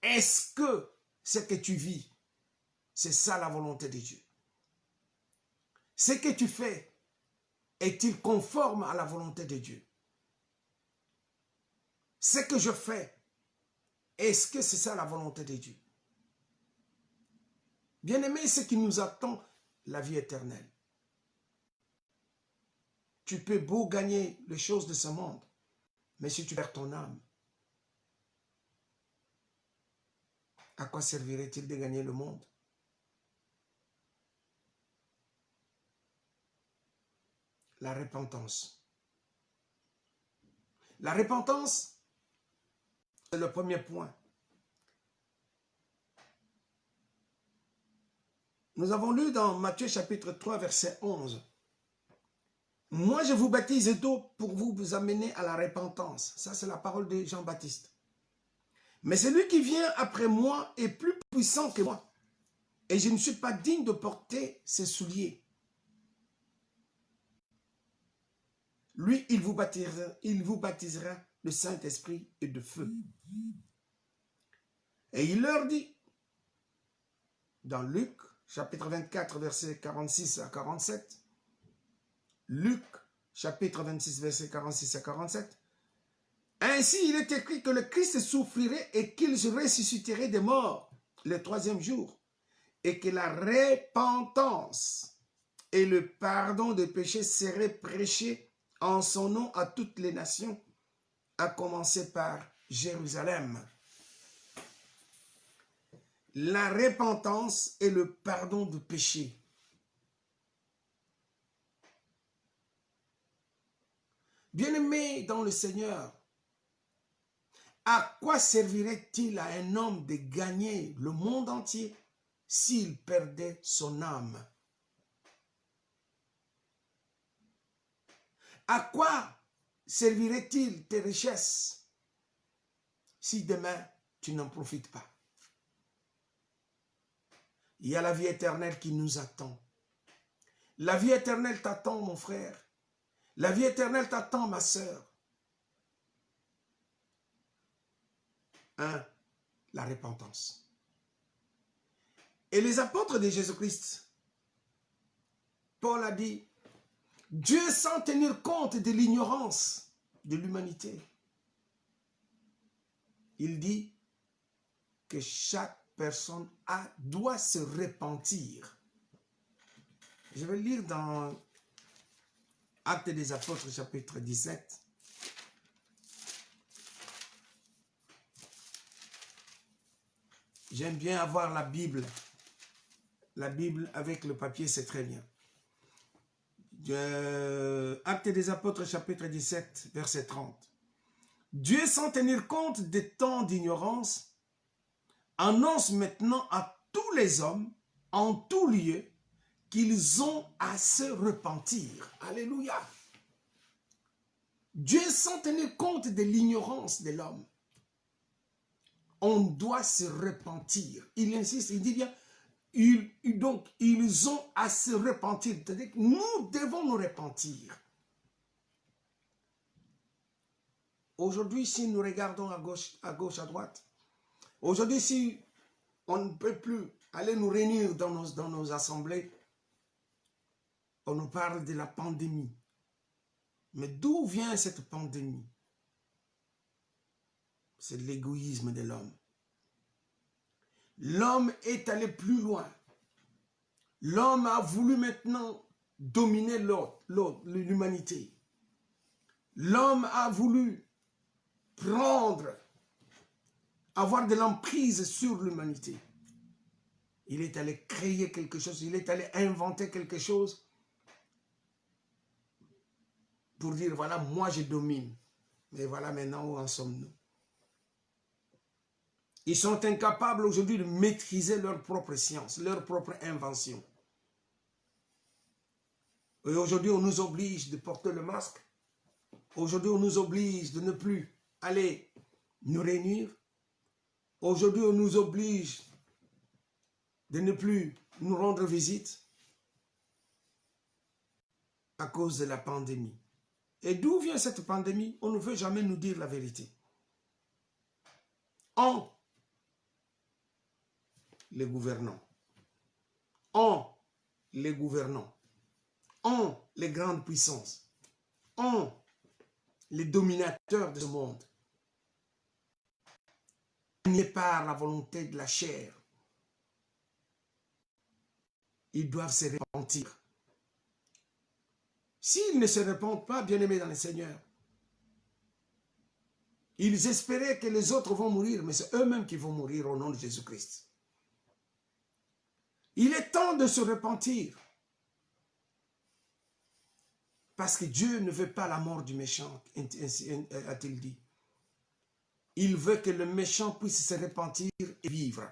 est-ce que ce que tu vis, c'est ça la volonté de Dieu? Ce que tu fais, est-il conforme à la volonté de Dieu? Ce que je fais, est-ce que c'est ça la volonté de Dieu? Bien-aimé, ce qui nous attend, la vie éternelle. Tu peux beau gagner les choses de ce monde, mais si tu perds ton âme, à quoi servirait-il de gagner le monde? La repentance. La repentance, c'est le premier point. Nous avons lu dans Matthieu chapitre 3, verset 11. Moi, je vous baptise d'eau pour vous amener à la repentance. Ça, c'est la parole de Jean-Baptiste. Mais celui qui vient après moi est plus puissant que moi. Et je ne suis pas digne de porter ses souliers. Lui, il vous baptisera de Saint-Esprit et de feu. Et il leur dit, dans Luc, chapitre 24, versets 46 à 47, Luc, chapitre 26, versets 46 à 47, ainsi il est écrit que le Christ souffrirait et qu'il se ressusciterait des morts le troisième jour, et que la repentance et le pardon des péchés seraient prêchés en son nom à toutes les nations, à commencer par Jérusalem. La repentance et le pardon du péché. Bien-aimé dans le Seigneur, à quoi servirait-il à un homme de gagner le monde entier s'il perdait son âme? À quoi servirait-il tes richesses si demain tu n'en profites pas? Il y a la vie éternelle qui nous attend. La vie éternelle t'attend, mon frère. La vie éternelle t'attend, ma sœur. 1. La repentance. Et les apôtres de Jésus-Christ, Paul a dit, Dieu sans tenir compte de l'ignorance de l'humanité. Il dit que chaque personne doit se repentir. Je vais lire dans Actes des Apôtres, chapitre 17. J'aime bien avoir la Bible. La Bible avec le papier, c'est très bien. Actes des Apôtres, chapitre 17, verset 30. Dieu, sans tenir compte des temps d'ignorance, annonce maintenant à tous les hommes, en tout lieu, qu'ils ont à se repentir. Alléluia. Dieu, sans tenir compte de l'ignorance de l'homme, on doit se repentir. Il insiste, il dit bien, donc ils ont à se repentir. C'est-à-dire que nous devons nous repentir. Aujourd'hui, si nous regardons à gauche, à droite, aujourd'hui, si on ne peut plus aller nous réunir dans nos assemblées, on nous parle de la pandémie. Mais d'où vient cette pandémie? C'est de l'égoïsme de l'homme. L'homme est allé plus loin. L'homme a voulu maintenant dominer l'humanité. L'homme a voulu avoir de l'emprise sur l'humanité. Il est allé créer quelque chose, il est allé inventer quelque chose pour dire, voilà, moi je domine. Mais voilà maintenant où en sommes-nous. Ils sont incapables aujourd'hui de maîtriser leur propre science, leur propre invention. Et aujourd'hui, on nous oblige de porter le masque. Aujourd'hui, on nous oblige de ne plus aller nous réunir. Aujourd'hui, on nous oblige de ne plus nous rendre visite à cause de la pandémie. Et d'où vient cette pandémie? On ne veut jamais nous dire la vérité. Les gouvernants, les gouvernants, les grandes puissances, les dominateurs de ce monde, n'est par la volonté de la chair. Ils doivent se repentir. S'ils ne se repentent pas, bien-aimés dans le Seigneur, ils espéraient que les autres vont mourir, mais c'est eux-mêmes qui vont mourir au nom de Jésus-Christ. Il est temps de se repentir. Parce que Dieu ne veut pas la mort du méchant, a-t-il dit. Il veut que le méchant puisse se repentir et vivre.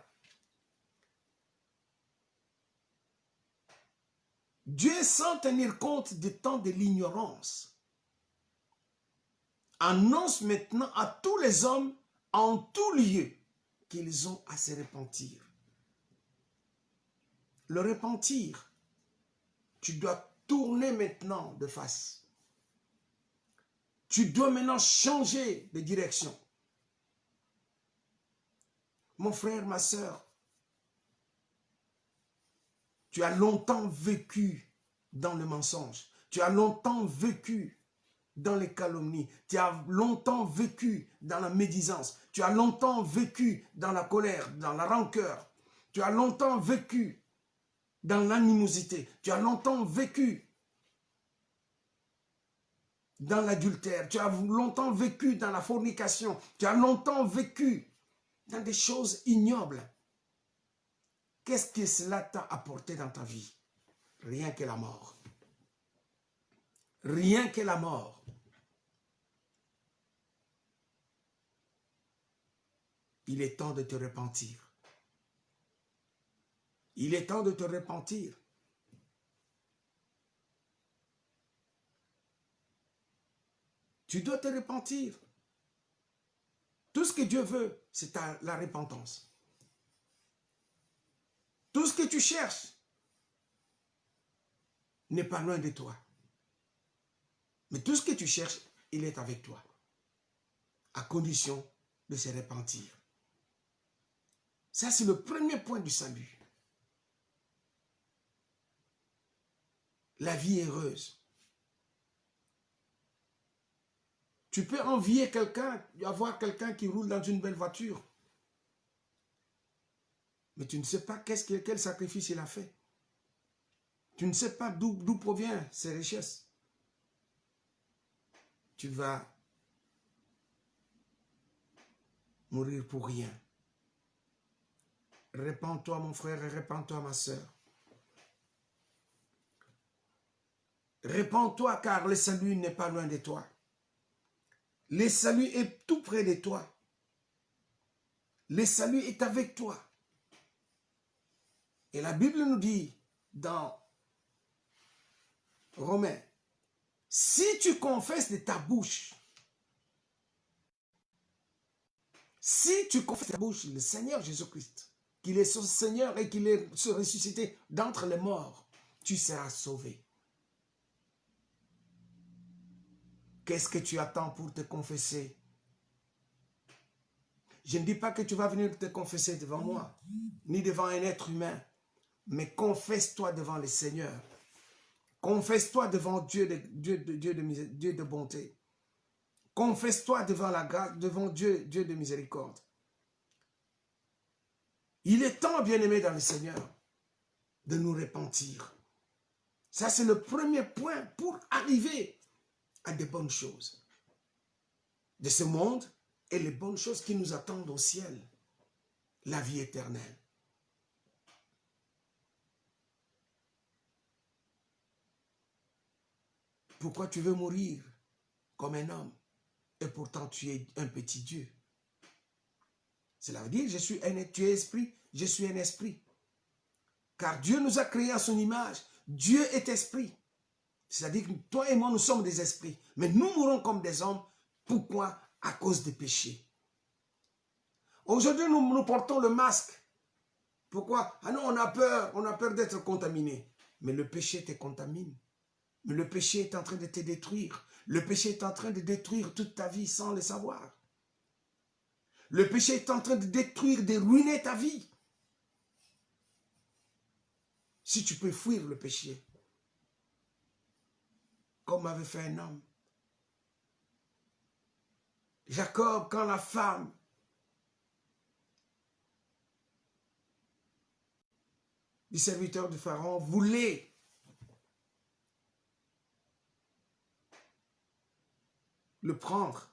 Dieu, sans tenir compte du temps de l'ignorance, annonce maintenant à tous les hommes, en tout lieu, qu'ils ont à se repentir. Le repentir, tu dois tourner maintenant de face. Tu dois maintenant changer de direction. Mon frère, ma soeur, tu as longtemps vécu dans le mensonge. Tu as longtemps vécu dans les calomnies. Tu as longtemps vécu dans la médisance. Tu as longtemps vécu dans la colère, dans la rancœur. Tu as longtemps vécu dans l'animosité. Tu as longtemps vécu dans l'adultère. Tu as longtemps vécu dans la fornication. Tu as longtemps vécu dans des choses ignobles. Qu'est-ce que cela t'a apporté dans ta vie? Rien que la mort. Rien que la mort. Il est temps de te repentir. Il est temps de te repentir. Tu dois te repentir. Tout ce que Dieu veut, c'est la repentance. Tout ce que tu cherches n'est pas loin de toi. Mais tout ce que tu cherches, il est avec toi. À condition de se repentir. Ça, c'est le premier point du salut. la vie heureuse. Tu peux envier quelqu'un, avoir quelqu'un qui roule dans une belle voiture. Mais tu ne sais pas quel sacrifice il a fait. Tu ne sais pas d'où proviennent ses richesses. Tu vas mourir pour rien. Répands-toi, mon frère, et répands-toi, ma soeur. Répands-toi, car le salut n'est pas loin de toi. Le salut est tout près de toi. Le salut est avec toi. Et la Bible nous dit dans Romains, si tu confesses de ta bouche, si tu confesses de ta bouche le Seigneur Jésus-Christ, qu'il est son Seigneur et qu'il est ressuscité d'entre les morts, tu seras sauvé. Qu'est-ce que tu attends pour te confesser? Je ne dis pas que tu vas venir te confesser devant moi, ni devant un être humain, mais confesse-toi devant le Seigneur. Confesse-toi devant Dieu de bonté. Confesse-toi devant la grâce, devant Dieu de miséricorde. Il est temps, bien-aimé dans le Seigneur, de nous repentir. Ça, c'est le premier point pour arriver à de bonnes choses de ce monde et les bonnes choses qui nous attendent au ciel, la vie éternelle. Pourquoi tu veux mourir comme un homme et pourtant tu es un petit Dieu? Cela veut dire, tu es esprit, je suis un esprit. Car Dieu nous a créés à son image. Dieu est esprit. C'est-à-dire que toi et moi, nous sommes des esprits. Mais nous mourons comme des hommes. Pourquoi? À cause des péchés. Aujourd'hui, nous portons le masque. Pourquoi? Ah non, on a peur d'être contaminé. Mais le péché te contamine. Mais le péché est en train de te détruire. Le péché est en train de détruire toute ta vie sans le savoir. Le péché est en train de détruire, de ruiner ta vie. Si tu peux fuir le péché, comme avait fait un homme. Jacob, quand la femme du serviteur du Pharaon voulait le prendre,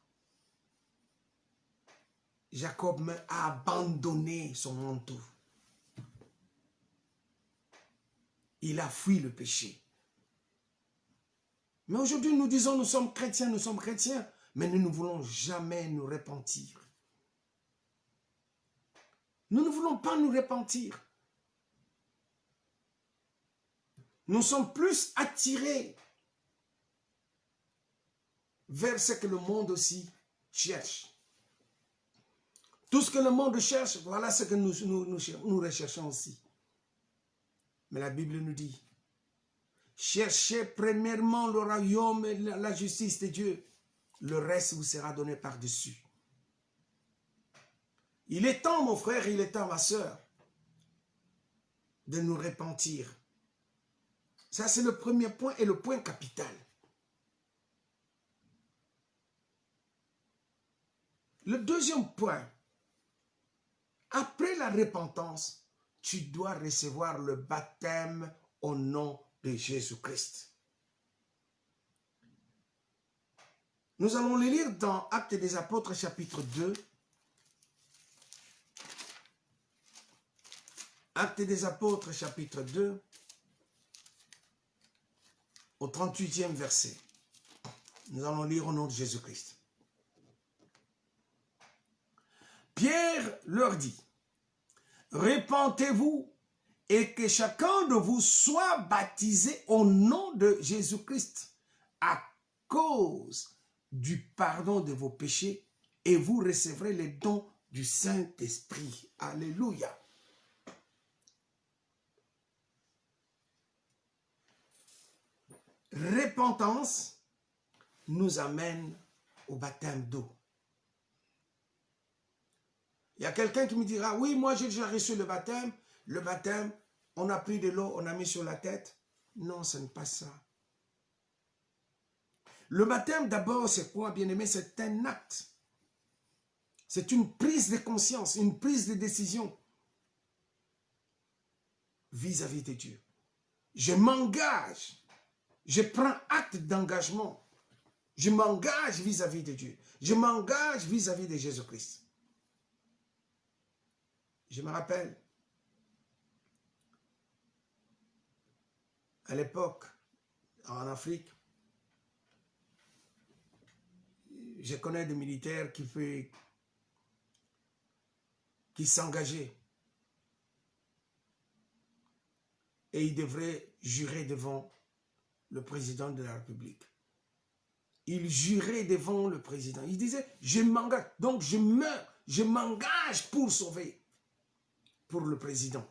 Jacob a abandonné son manteau. Il a fui le péché. Mais aujourd'hui, nous disons, nous sommes chrétiens, mais nous ne voulons jamais nous repentir. Nous ne voulons pas nous repentir. Nous sommes plus attirés vers ce que le monde aussi cherche. Tout ce que le monde cherche, voilà ce que nous recherchons aussi. Mais la Bible nous dit, cherchez premièrement le royaume et la justice de Dieu. Le reste vous sera donné par-dessus. Il est temps, mon frère, il est temps, ma soeur, de nous repentir. Ça, c'est le premier point et le point capital. Le deuxième point, après la repentance, tu dois recevoir le baptême au nom de Jésus-Christ. Nous allons le lire dans Actes des Apôtres, chapitre 2. Actes des Apôtres, chapitre 2, au 38e verset. Nous allons lire au nom de Jésus-Christ. Pierre leur dit, « Repentez-vous et que chacun de vous soit baptisé au nom de Jésus-Christ à cause du pardon de vos péchés et vous recevrez les dons du Saint-Esprit. » Alléluia. Repentance nous amène au baptême d'eau. Il y a quelqu'un qui me dira, oui, moi j'ai déjà reçu le baptême, on a pris de l'eau, on a mis sur la tête, Non, ce n'est pas ça. Le baptême, d'abord, c'est quoi, bien-aimé? C'est un acte. C'est une prise de conscience, une prise de décision vis-à-vis de Dieu. Je m'engage. Je prends acte d'engagement. Je m'engage vis-à-vis de Dieu. Je m'engage vis-à-vis de Jésus-Christ. Je me rappelle, à l'époque, en Afrique, je connais des militaires qui s'engageaient et ils devraient jurer devant le président de la République. Ils juraient devant le président. Ils disaient, je m'engage, donc je meurs, je m'engage pour sauver, pour le président.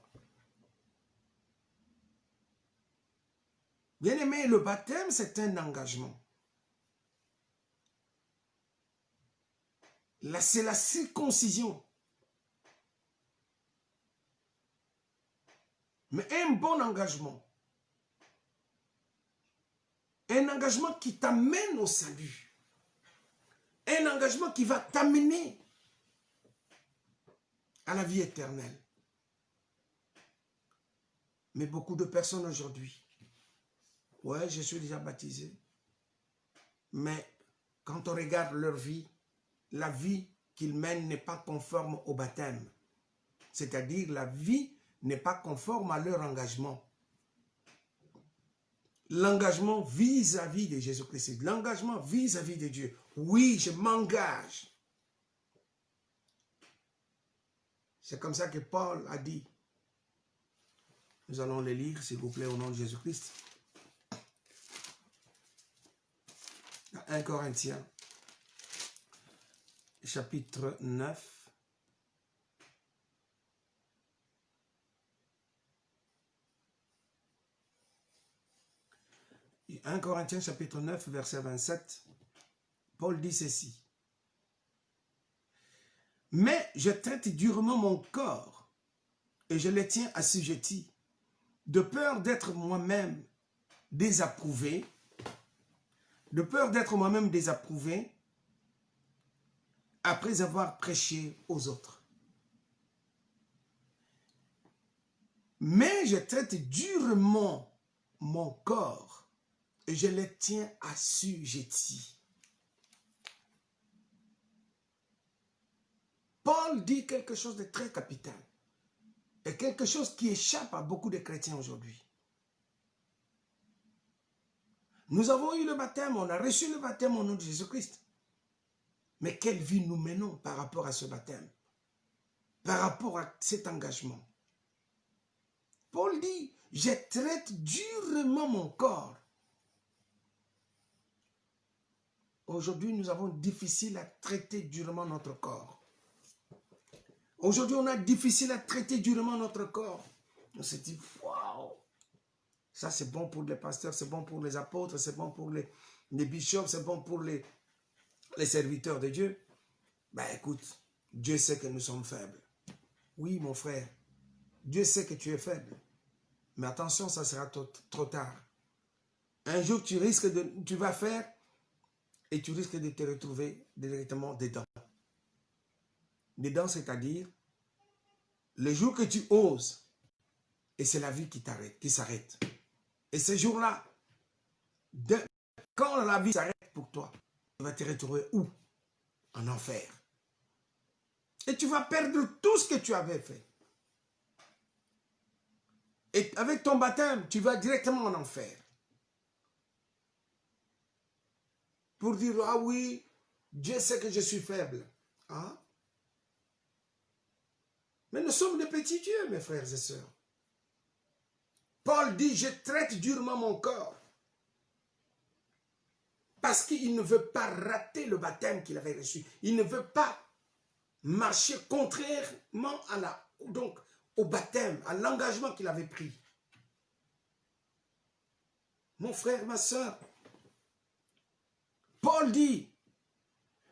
Bien aimé, le baptême, c'est un engagement. Là, c'est la circoncision. Mais un bon engagement. Un engagement qui t'amène au salut. Un engagement qui va t'amener à la vie éternelle. Mais beaucoup de personnes aujourd'hui, ouais, je suis déjà baptisé. Mais quand on regarde leur vie, la vie qu'ils mènent n'est pas conforme au baptême. C'est-à-dire la vie n'est pas conforme à leur engagement. L'engagement vis-à-vis de Jésus-Christ, l'engagement vis-à-vis de Dieu. Oui, je m'engage. C'est comme ça que Paul a dit. Nous allons les lire, s'il vous plaît, au nom de Jésus-Christ. 1 Corinthiens, chapitre 9. Et 1 Corinthiens, chapitre 9, verset 27. Paul dit ceci. Mais je traite durement mon corps et je le tiens assujetti, de peur d'être moi-même désapprouvé, après avoir prêché aux autres. Mais je traite durement mon corps et je le tiens assujetti. Paul dit quelque chose de très capital et quelque chose qui échappe à beaucoup de chrétiens aujourd'hui. Nous avons eu le baptême, on a reçu le baptême au nom de Jésus-Christ. Mais quelle vie nous menons par rapport à ce baptême? Par rapport à cet engagement? Paul dit, je traite durement mon corps. Aujourd'hui, nous avons difficile à traiter durement notre corps. Aujourd'hui, on a difficile à traiter durement notre corps. On se dit, waouh, ça c'est bon pour les pasteurs, c'est bon pour les apôtres, c'est bon pour les bishops, c'est bon pour les serviteurs de Dieu. Ben écoute, Dieu sait que nous sommes faibles. Oui, mon frère, Dieu sait que tu es faible. Mais attention, ça sera trop tard. Un jour, tu vas faire et tu risques de te retrouver directement dedans. Dedans, c'est-à-dire, le jour que tu oses, et c'est la vie qui s'arrête. Et ce jour-là, quand la vie s'arrête pour toi, tu vas te retrouver où? En enfer. Et tu vas perdre tout ce que tu avais fait. Et avec ton baptême, tu vas directement en enfer. Pour dire, ah oui, Dieu sait que je suis faible. Hein? Mais nous sommes des petits dieux, mes frères et sœurs. Paul dit, je traite durement mon corps. Parce qu'il ne veut pas rater le baptême qu'il avait reçu. Il ne veut pas marcher contrairement au baptême, à l'engagement qu'il avait pris. Mon frère, ma soeur, Paul dit,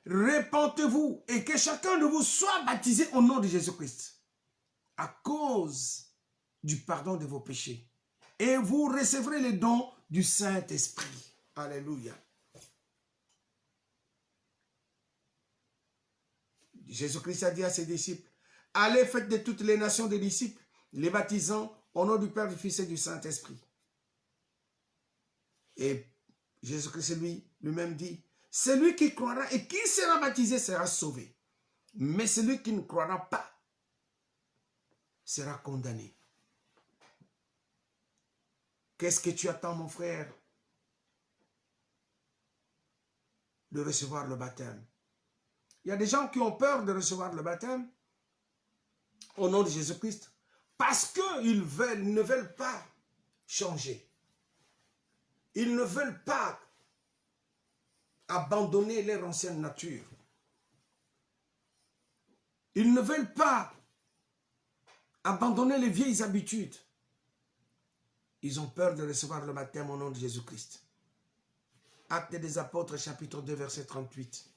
répentez-vous et que chacun de vous soit baptisé au nom de Jésus-Christ à cause du pardon de vos péchés et vous recevrez le don du Saint-Esprit. Alléluia. Jésus-Christ a dit à ses disciples, allez, faites de toutes les nations des disciples, les baptisant au nom du Père, du Fils et du Saint-Esprit. Et Jésus-Christ lui-même dit, celui qui croira et qui sera baptisé sera sauvé. Mais celui qui ne croira pas sera condamné. Qu'est-ce que tu attends, mon frère? De recevoir le baptême. Il y a des gens qui ont peur de recevoir le baptême au nom de Jésus-Christ parce qu'ils ne veulent pas changer. Ils ne veulent pas abandonner leur ancienne nature. Ils ne veulent pas abandonner les vieilles habitudes. Ils ont peur de recevoir le baptême au nom de Jésus-Christ. Actes des Apôtres, chapitre 2, verset 38.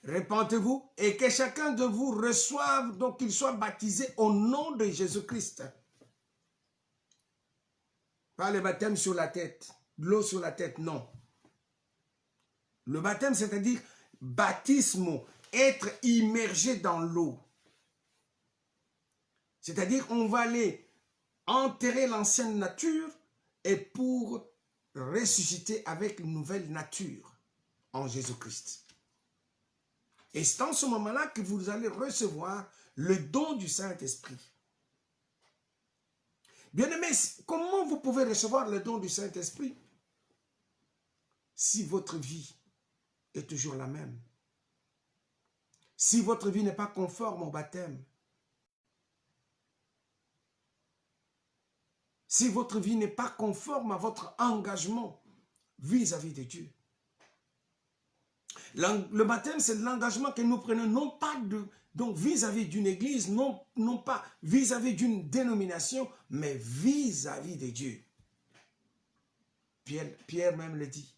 Répentez-vous et que chacun de vous reçoive, donc qu'il soit baptisé au nom de Jésus-Christ. Pas le baptême sur la tête, de l'eau sur la tête, non. Le baptême, c'est-à-dire baptisme, être immergé dans l'eau. C'est-à-dire on va aller enterrer l'ancienne nature et pour ressusciter avec une nouvelle nature en Jésus-Christ. Et c'est en ce moment-là que vous allez recevoir le don du Saint-Esprit. Bien-aimés, comment vous pouvez recevoir le don du Saint-Esprit si votre vie est toujours la même? Si votre vie n'est pas conforme au baptême? Si votre vie n'est pas conforme à votre engagement vis-à-vis de Dieu? Le baptême, c'est l'engagement que nous prenons, non pas donc vis-à-vis d'une église, non pas vis-à-vis d'une dénomination, mais vis-à-vis de Dieu. Pierre même le dit.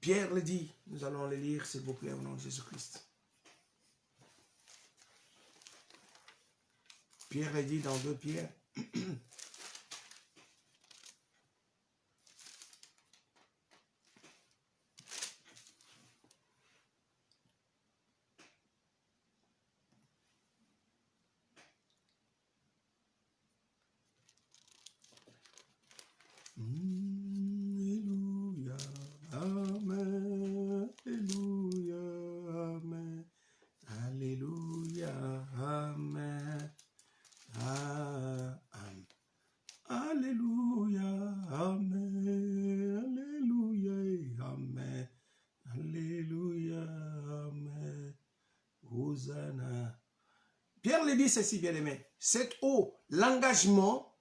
Pierre le dit. Nous allons le lire, s'il vous plaît, au nom de Jésus-Christ. Pierre le dit dans 2 Pierre. Alléluia, Amen, Alléluia, Amen, Alléluia, Amen, Amen, Alléluia, Amen, Alléluia, Amen, Alléluia, Amen, Hosanna. Pierre le dit ceci, bien aimé, cette eau, l'engagement.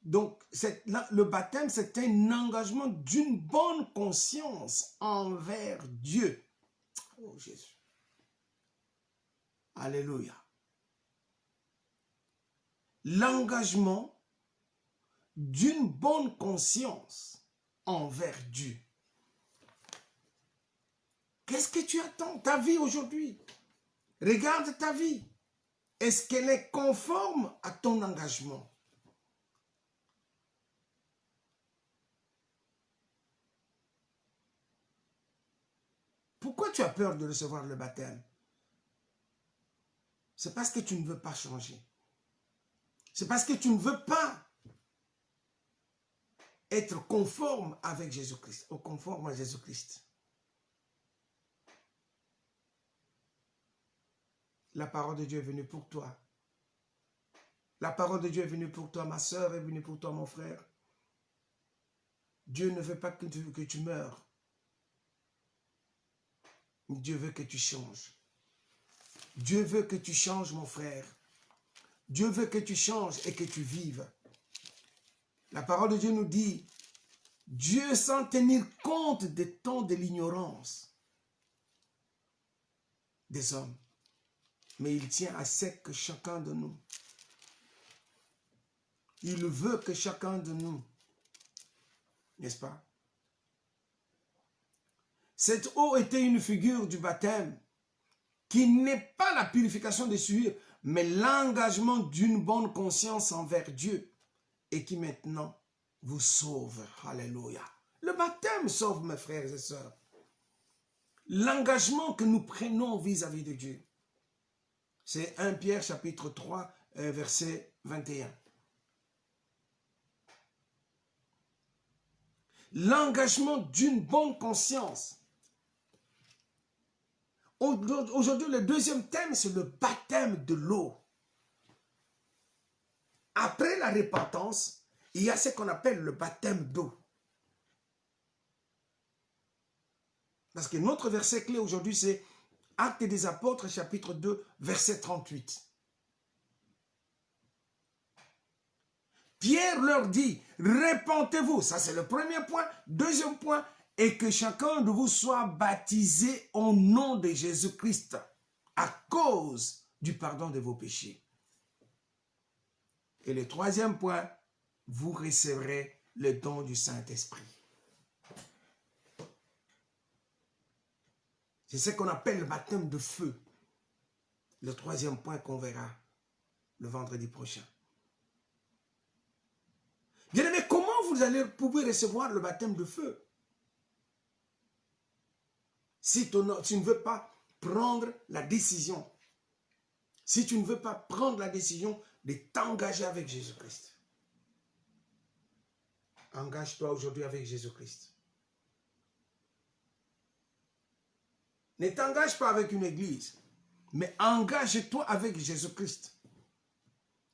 Donc, le baptême, c'est un engagement d'une bonne conscience envers Dieu. Oh Jésus. Alléluia. L'engagement d'une bonne conscience envers Dieu. Qu'est-ce que tu attends? Ta vie aujourd'hui. Regarde ta vie. Est-ce qu'elle est conforme à ton engagement? Pourquoi tu as peur de recevoir le baptême? C'est parce que tu ne veux pas changer. C'est parce que tu ne veux pas être conforme avec Jésus-Christ, ou conforme à Jésus-Christ. La parole de Dieu est venue pour toi. La parole de Dieu est venue pour toi, ma soeur, est venue pour toi, mon frère. Dieu ne veut pas que tu meurs. Dieu veut que tu changes. Dieu veut que tu changes, mon frère. Dieu veut que tu changes et que tu vives. La parole de Dieu nous dit, Dieu sans tenir compte des temps de l'ignorance des hommes, mais il tient à ce que chacun de nous, il veut que chacun de nous, n'est-ce pas? Cette eau était une figure du baptême qui n'est pas la purification des souillures, mais l'engagement d'une bonne conscience envers Dieu et qui maintenant vous sauve. Alléluia. Le baptême sauve, mes frères et sœurs. L'engagement que nous prenons vis-à-vis de Dieu. C'est 1 Pierre chapitre 3, verset 21. L'engagement d'une bonne conscience. Aujourd'hui, le deuxième thème, c'est le baptême de l'eau. Après la repentance, il y a ce qu'on appelle le baptême d'eau. Parce que notre verset clé aujourd'hui, c'est Actes des Apôtres, chapitre 2, verset 38. Pierre leur dit, répentez-vous. Ça, c'est le premier point. Deuxième point, et que chacun de vous soit baptisé au nom de Jésus-Christ à cause du pardon de vos péchés. Et le troisième point, vous recevrez le don du Saint-Esprit. C'est ce qu'on appelle le baptême de feu. Le troisième point qu'on verra le vendredi prochain. Bien-aimés, comment vous allez pouvoir recevoir le baptême de feu? Si tu ne veux pas prendre la décision, si tu ne veux pas prendre la décision de t'engager avec Jésus-Christ. Engage-toi aujourd'hui avec Jésus-Christ. Ne t'engage pas avec une église, mais engage-toi avec Jésus-Christ.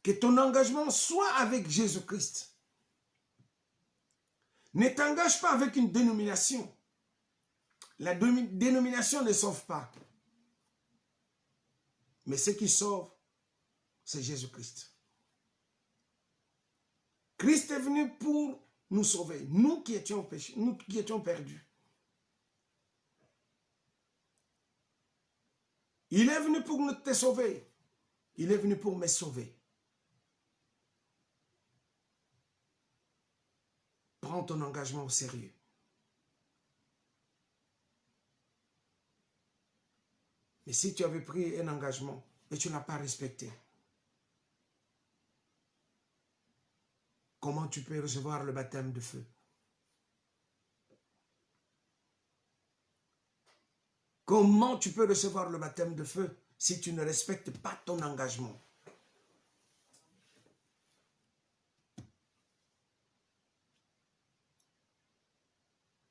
Que ton engagement soit avec Jésus-Christ. Ne t'engage pas avec une dénomination. La dénomination ne sauve pas. Mais ce qui sauve, c'est Jésus-Christ. Christ est venu pour nous sauver. Nous qui étions péchés, nous qui étions perdus. Il est venu pour te sauver. Il est venu pour me sauver. Prends ton engagement au sérieux. Mais si tu avais pris un engagement et tu n'as pas respecté, comment tu peux recevoir le baptême de feu? Comment tu peux recevoir le baptême de feu si tu ne respectes pas ton engagement?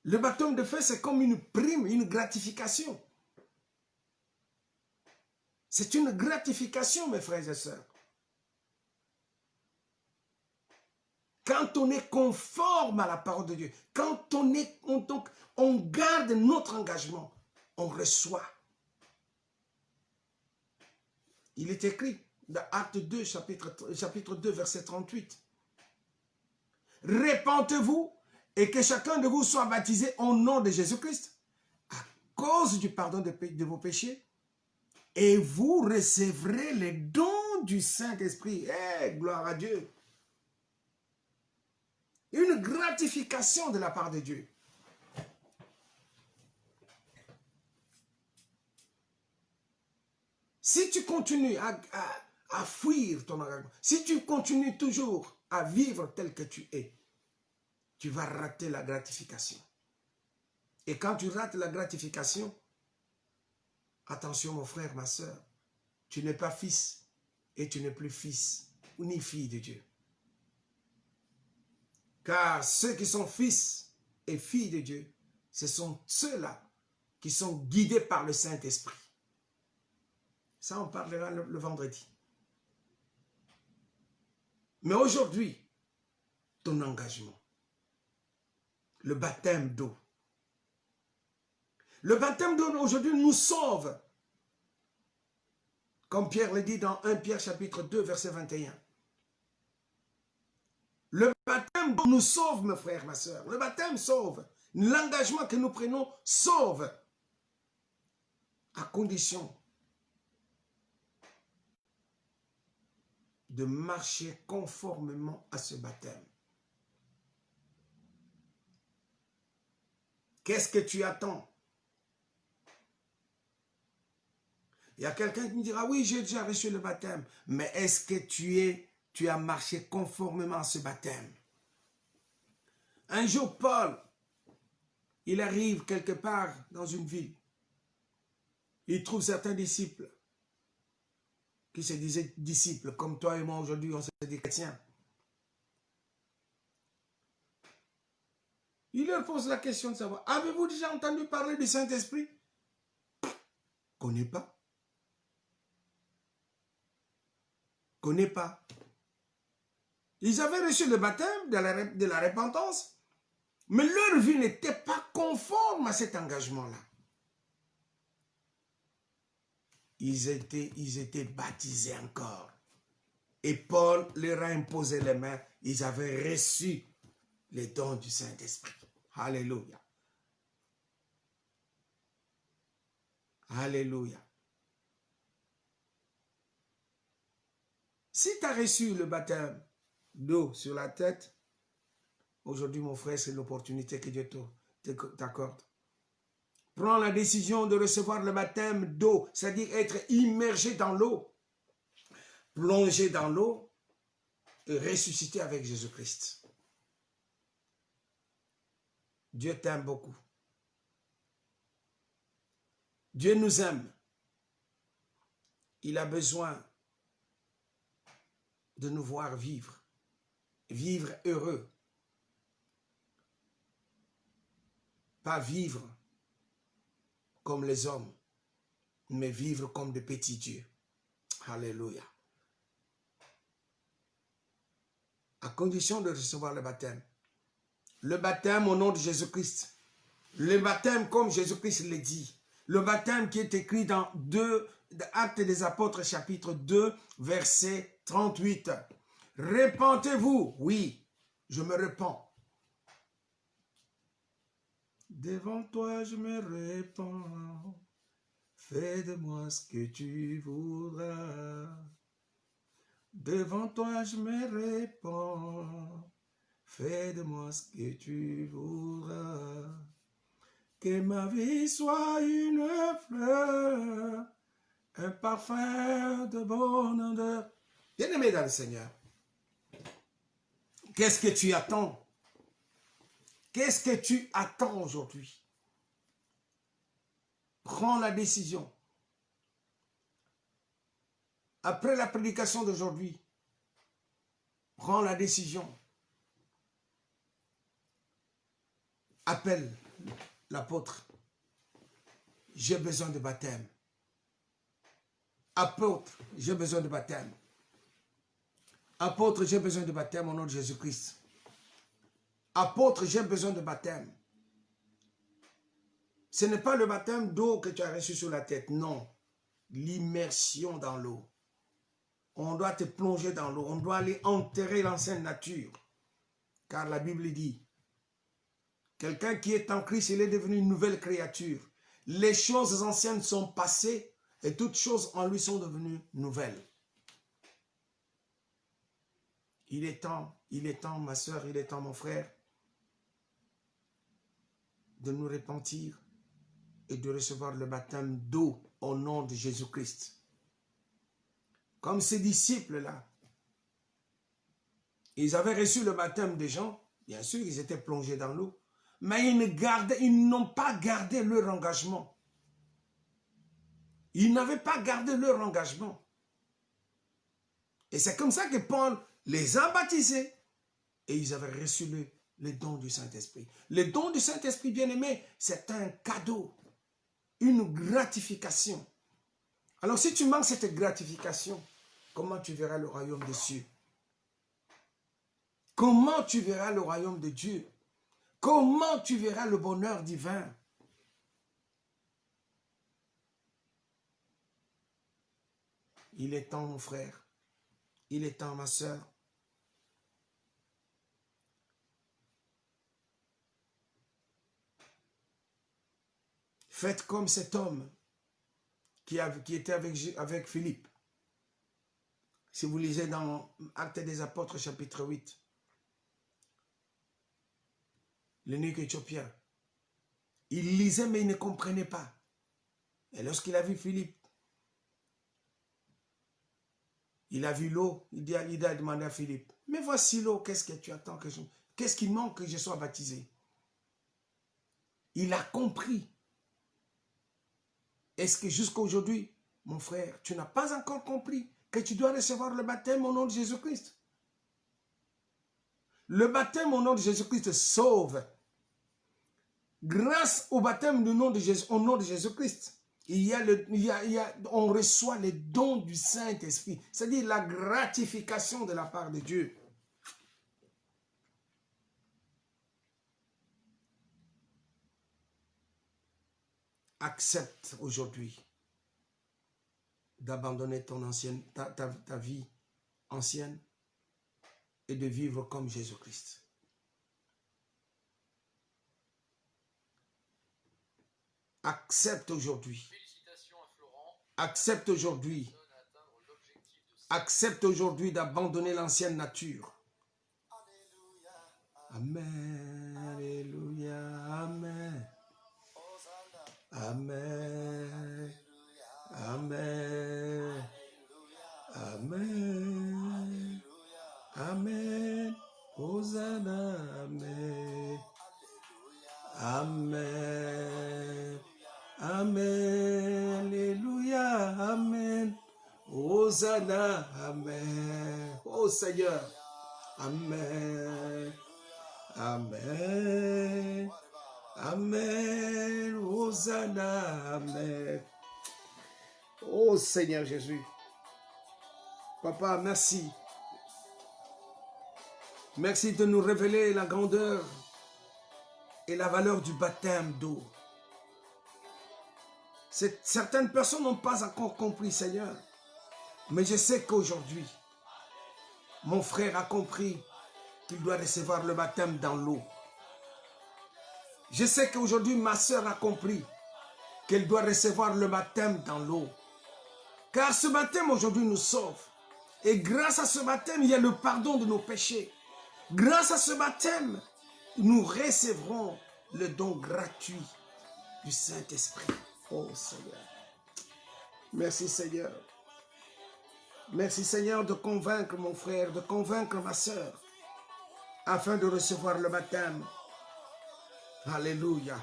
Le baptême de feu, c'est comme une prime, une gratification. C'est une gratification, mes frères et sœurs. Quand on est conforme à la parole de Dieu, quand on garde notre engagement, on reçoit. Il est écrit dans Acte 2, chapitre 2, verset 38. Répentez-vous et que chacun de vous soit baptisé au nom de Jésus-Christ à cause du pardon de vos péchés et vous recevrez les dons du Saint-Esprit. Eh, gloire à Dieu! Une gratification de la part de Dieu. Si tu continues à fuir ton engagement, si tu continues toujours à vivre tel que tu es, tu vas rater la gratification. Et quand tu rates la gratification, attention mon frère, ma soeur, tu n'es pas fils et tu n'es plus fils ni fille de Dieu. Car ceux qui sont fils et filles de Dieu, ce sont ceux-là qui sont guidés par le Saint-Esprit. Ça, on parlera le vendredi. Mais aujourd'hui, ton engagement, le baptême d'eau. Le baptême d'eau aujourd'hui nous sauve. Comme Pierre le dit dans 1 Pierre chapitre 2, verset 21. Le baptême d'eau nous sauve, mes frères, ma soeur. Le baptême sauve. L'engagement que nous prenons sauve. À condition de marcher conformément à ce baptême. Qu'est-ce que tu attends? Il y a quelqu'un qui me dira, oui, j'ai déjà reçu le baptême. Mais est-ce que tu as marché conformément à ce baptême? Un jour, Paul, il arrive quelque part dans une ville. Il trouve certains disciples qui se disaient disciples, comme toi et moi aujourd'hui, on se dit chrétiens. Il leur pose la question de savoir, avez-vous déjà entendu parler du Saint-Esprit? Connais pas. Connais pas. Ils avaient reçu le baptême de la repentance, mais leur vie n'était pas conforme à cet engagement-là. Ils étaient baptisés encore. Et Paul leur a imposé les mains. Ils avaient reçu les dons du Saint-Esprit. Alléluia. Alléluia. Si tu as reçu le baptême d'eau sur la tête, aujourd'hui, mon frère, c'est l'opportunité que Dieu t'accorde. Prends la décision de recevoir le baptême d'eau, c'est-à-dire être immergé dans l'eau, plongé dans l'eau et ressuscité avec Jésus-Christ. Dieu t'aime beaucoup. Dieu nous aime. Il a besoin de nous voir vivre, vivre heureux. Pas vivre comme les hommes, mais vivre comme des petits dieux. Alléluia. À condition de recevoir le baptême. Le baptême au nom de Jésus-Christ. Le baptême comme Jésus-Christ le dit. Le baptême qui est écrit dans Actes des Apôtres chapitre 2 verset 38. Repentez-vous. Oui, je me repens. Devant toi je me répands. Fais de moi ce que tu voudras. Devant toi je me répands. Fais de moi ce que tu voudras. Que ma vie soit une fleur, un parfum de bonne odeur. Bien-aimé dans le Seigneur, qu'est-ce que tu attends? Qu'est-ce que tu attends aujourd'hui? Prends la décision. Après la prédication d'aujourd'hui, prends la décision. Appelle l'apôtre. J'ai besoin de baptême. Apôtre, j'ai besoin de baptême. Apôtre, j'ai besoin de baptême au nom de Jésus-Christ. Apôtre, j'ai besoin de baptême. Ce n'est pas le baptême d'eau que tu as reçu sur la tête, non. L'immersion dans l'eau. On doit te plonger dans l'eau. On doit aller enterrer l'ancienne nature. Car la Bible dit, quelqu'un qui est en Christ, il est devenu une nouvelle créature. Les choses anciennes sont passées et toutes choses en lui sont devenues nouvelles. Il est temps, ma soeur, il est temps, mon frère, de nous repentir et de recevoir le baptême d'eau au nom de Jésus-Christ. Comme ces disciples-là, ils avaient reçu le baptême des gens, bien sûr, ils étaient plongés dans l'eau, mais ils n'ont pas gardé leur engagement. Ils n'avaient pas gardé leur engagement. Et c'est comme ça que Paul les a baptisés et ils avaient reçu le don du Saint-Esprit. Le don du Saint-Esprit, bien-aimé, c'est un cadeau, une gratification. Alors si tu manques cette gratification, comment tu verras le royaume des cieux? Comment tu verras le royaume de Dieu? Comment tu verras le bonheur divin? Il est temps, mon frère. Il est temps, ma soeur. Faites comme cet homme qui était avec Philippe. Si vous lisez dans Actes des Apôtres, chapitre 8, l'eunuque éthiopien, il lisait mais il ne comprenait pas. Et lorsqu'il a vu Philippe, Il a vu l'eau, il a demandé à Philippe, mais voici l'eau, qu'est-ce que tu attends que je... Qu'est-ce qui manque que je sois baptisé? Il a compris. Est-ce que jusqu'à aujourd'hui, mon frère, tu n'as pas encore compris que tu dois recevoir le baptême au nom de Jésus-Christ? Le baptême au nom de Jésus-Christ sauve. Grâce au baptême du nom de Jésus, au nom de Jésus-Christ, on reçoit les dons du Saint-Esprit, c'est-à-dire la gratification de la part de Dieu. Accepte aujourd'hui d'abandonner ta vie ancienne et de vivre comme Jésus-Christ. Accepte aujourd'hui. Accepte aujourd'hui. Accepte aujourd'hui d'abandonner l'ancienne nature. Amen. Alléluia. Amen. Amen. Amen. Amen. Amen. Hosanna. Amen. Amen. Amen. Alléluia. Amen. Hosanna. Amen. Oh Seigneur. Amen. Amen. Amen. Hosanna. Amen. Oh Seigneur Jésus. Papa, merci. Merci de nous révéler la grandeur et la valeur du baptême d'eau. Certaines personnes n'ont pas encore compris, Seigneur. Mais je sais qu'aujourd'hui, mon frère a compris qu'il doit recevoir le baptême dans l'eau. Je sais qu'aujourd'hui, ma soeur a compris qu'elle doit recevoir le baptême dans l'eau. Car ce baptême aujourd'hui nous sauve. Et grâce à ce baptême, il y a le pardon de nos péchés. Grâce à ce baptême, nous recevrons le don gratuit du Saint-Esprit. Oh Seigneur. Merci Seigneur. Merci Seigneur de convaincre mon frère, de convaincre ma soeur, afin de recevoir le baptême. Alléluia.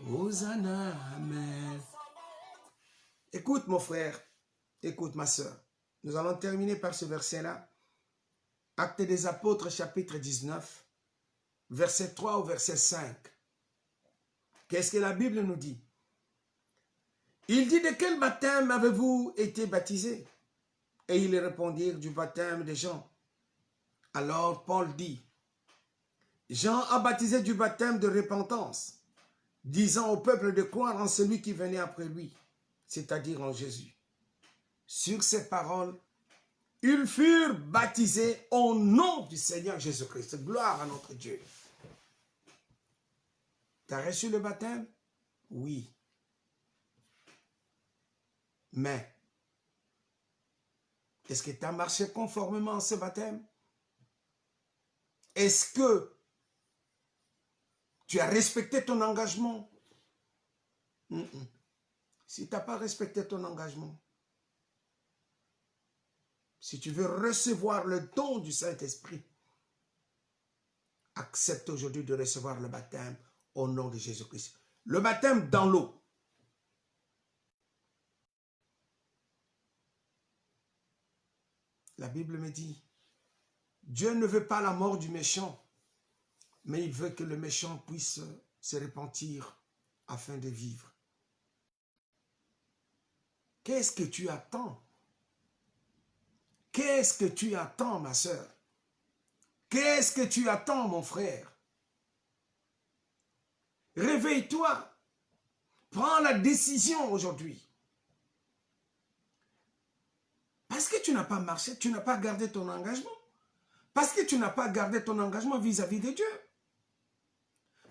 Hosanna, amen. Écoute mon frère, écoute ma soeur. Nous allons terminer par ce verset-là. Actes des Apôtres, chapitre 19, verset 3 au verset 5. Qu'est-ce que la Bible nous dit? Il dit, de quel baptême avez-vous été baptisés? Et ils répondirent, du baptême de Jean. Alors Paul dit, Jean a baptisé du baptême de repentance, disant au peuple de croire en celui qui venait après lui, c'est-à-dire en Jésus. Sur ces paroles, ils furent baptisés au nom du Seigneur Jésus-Christ. Gloire à notre Dieu. Tu as reçu le baptême? Oui. Mais, est-ce que tu as marché conformément à ce baptême? Est-ce que tu as respecté ton engagement? Si tu n'as pas respecté ton engagement, si tu veux recevoir le don du Saint-Esprit, accepte aujourd'hui de recevoir le baptême au nom de Jésus-Christ. Le baptême dans l'eau. La Bible me dit, Dieu ne veut pas la mort du méchant, mais il veut que le méchant puisse se repentir afin de vivre. Qu'est-ce que tu attends? Qu'est-ce que tu attends, ma soeur? Qu'est-ce que tu attends, mon frère? Réveille-toi. Prends la décision aujourd'hui. Parce que tu n'as pas marché, tu n'as pas gardé ton engagement. Parce que tu n'as pas gardé ton engagement vis-à-vis de Dieu.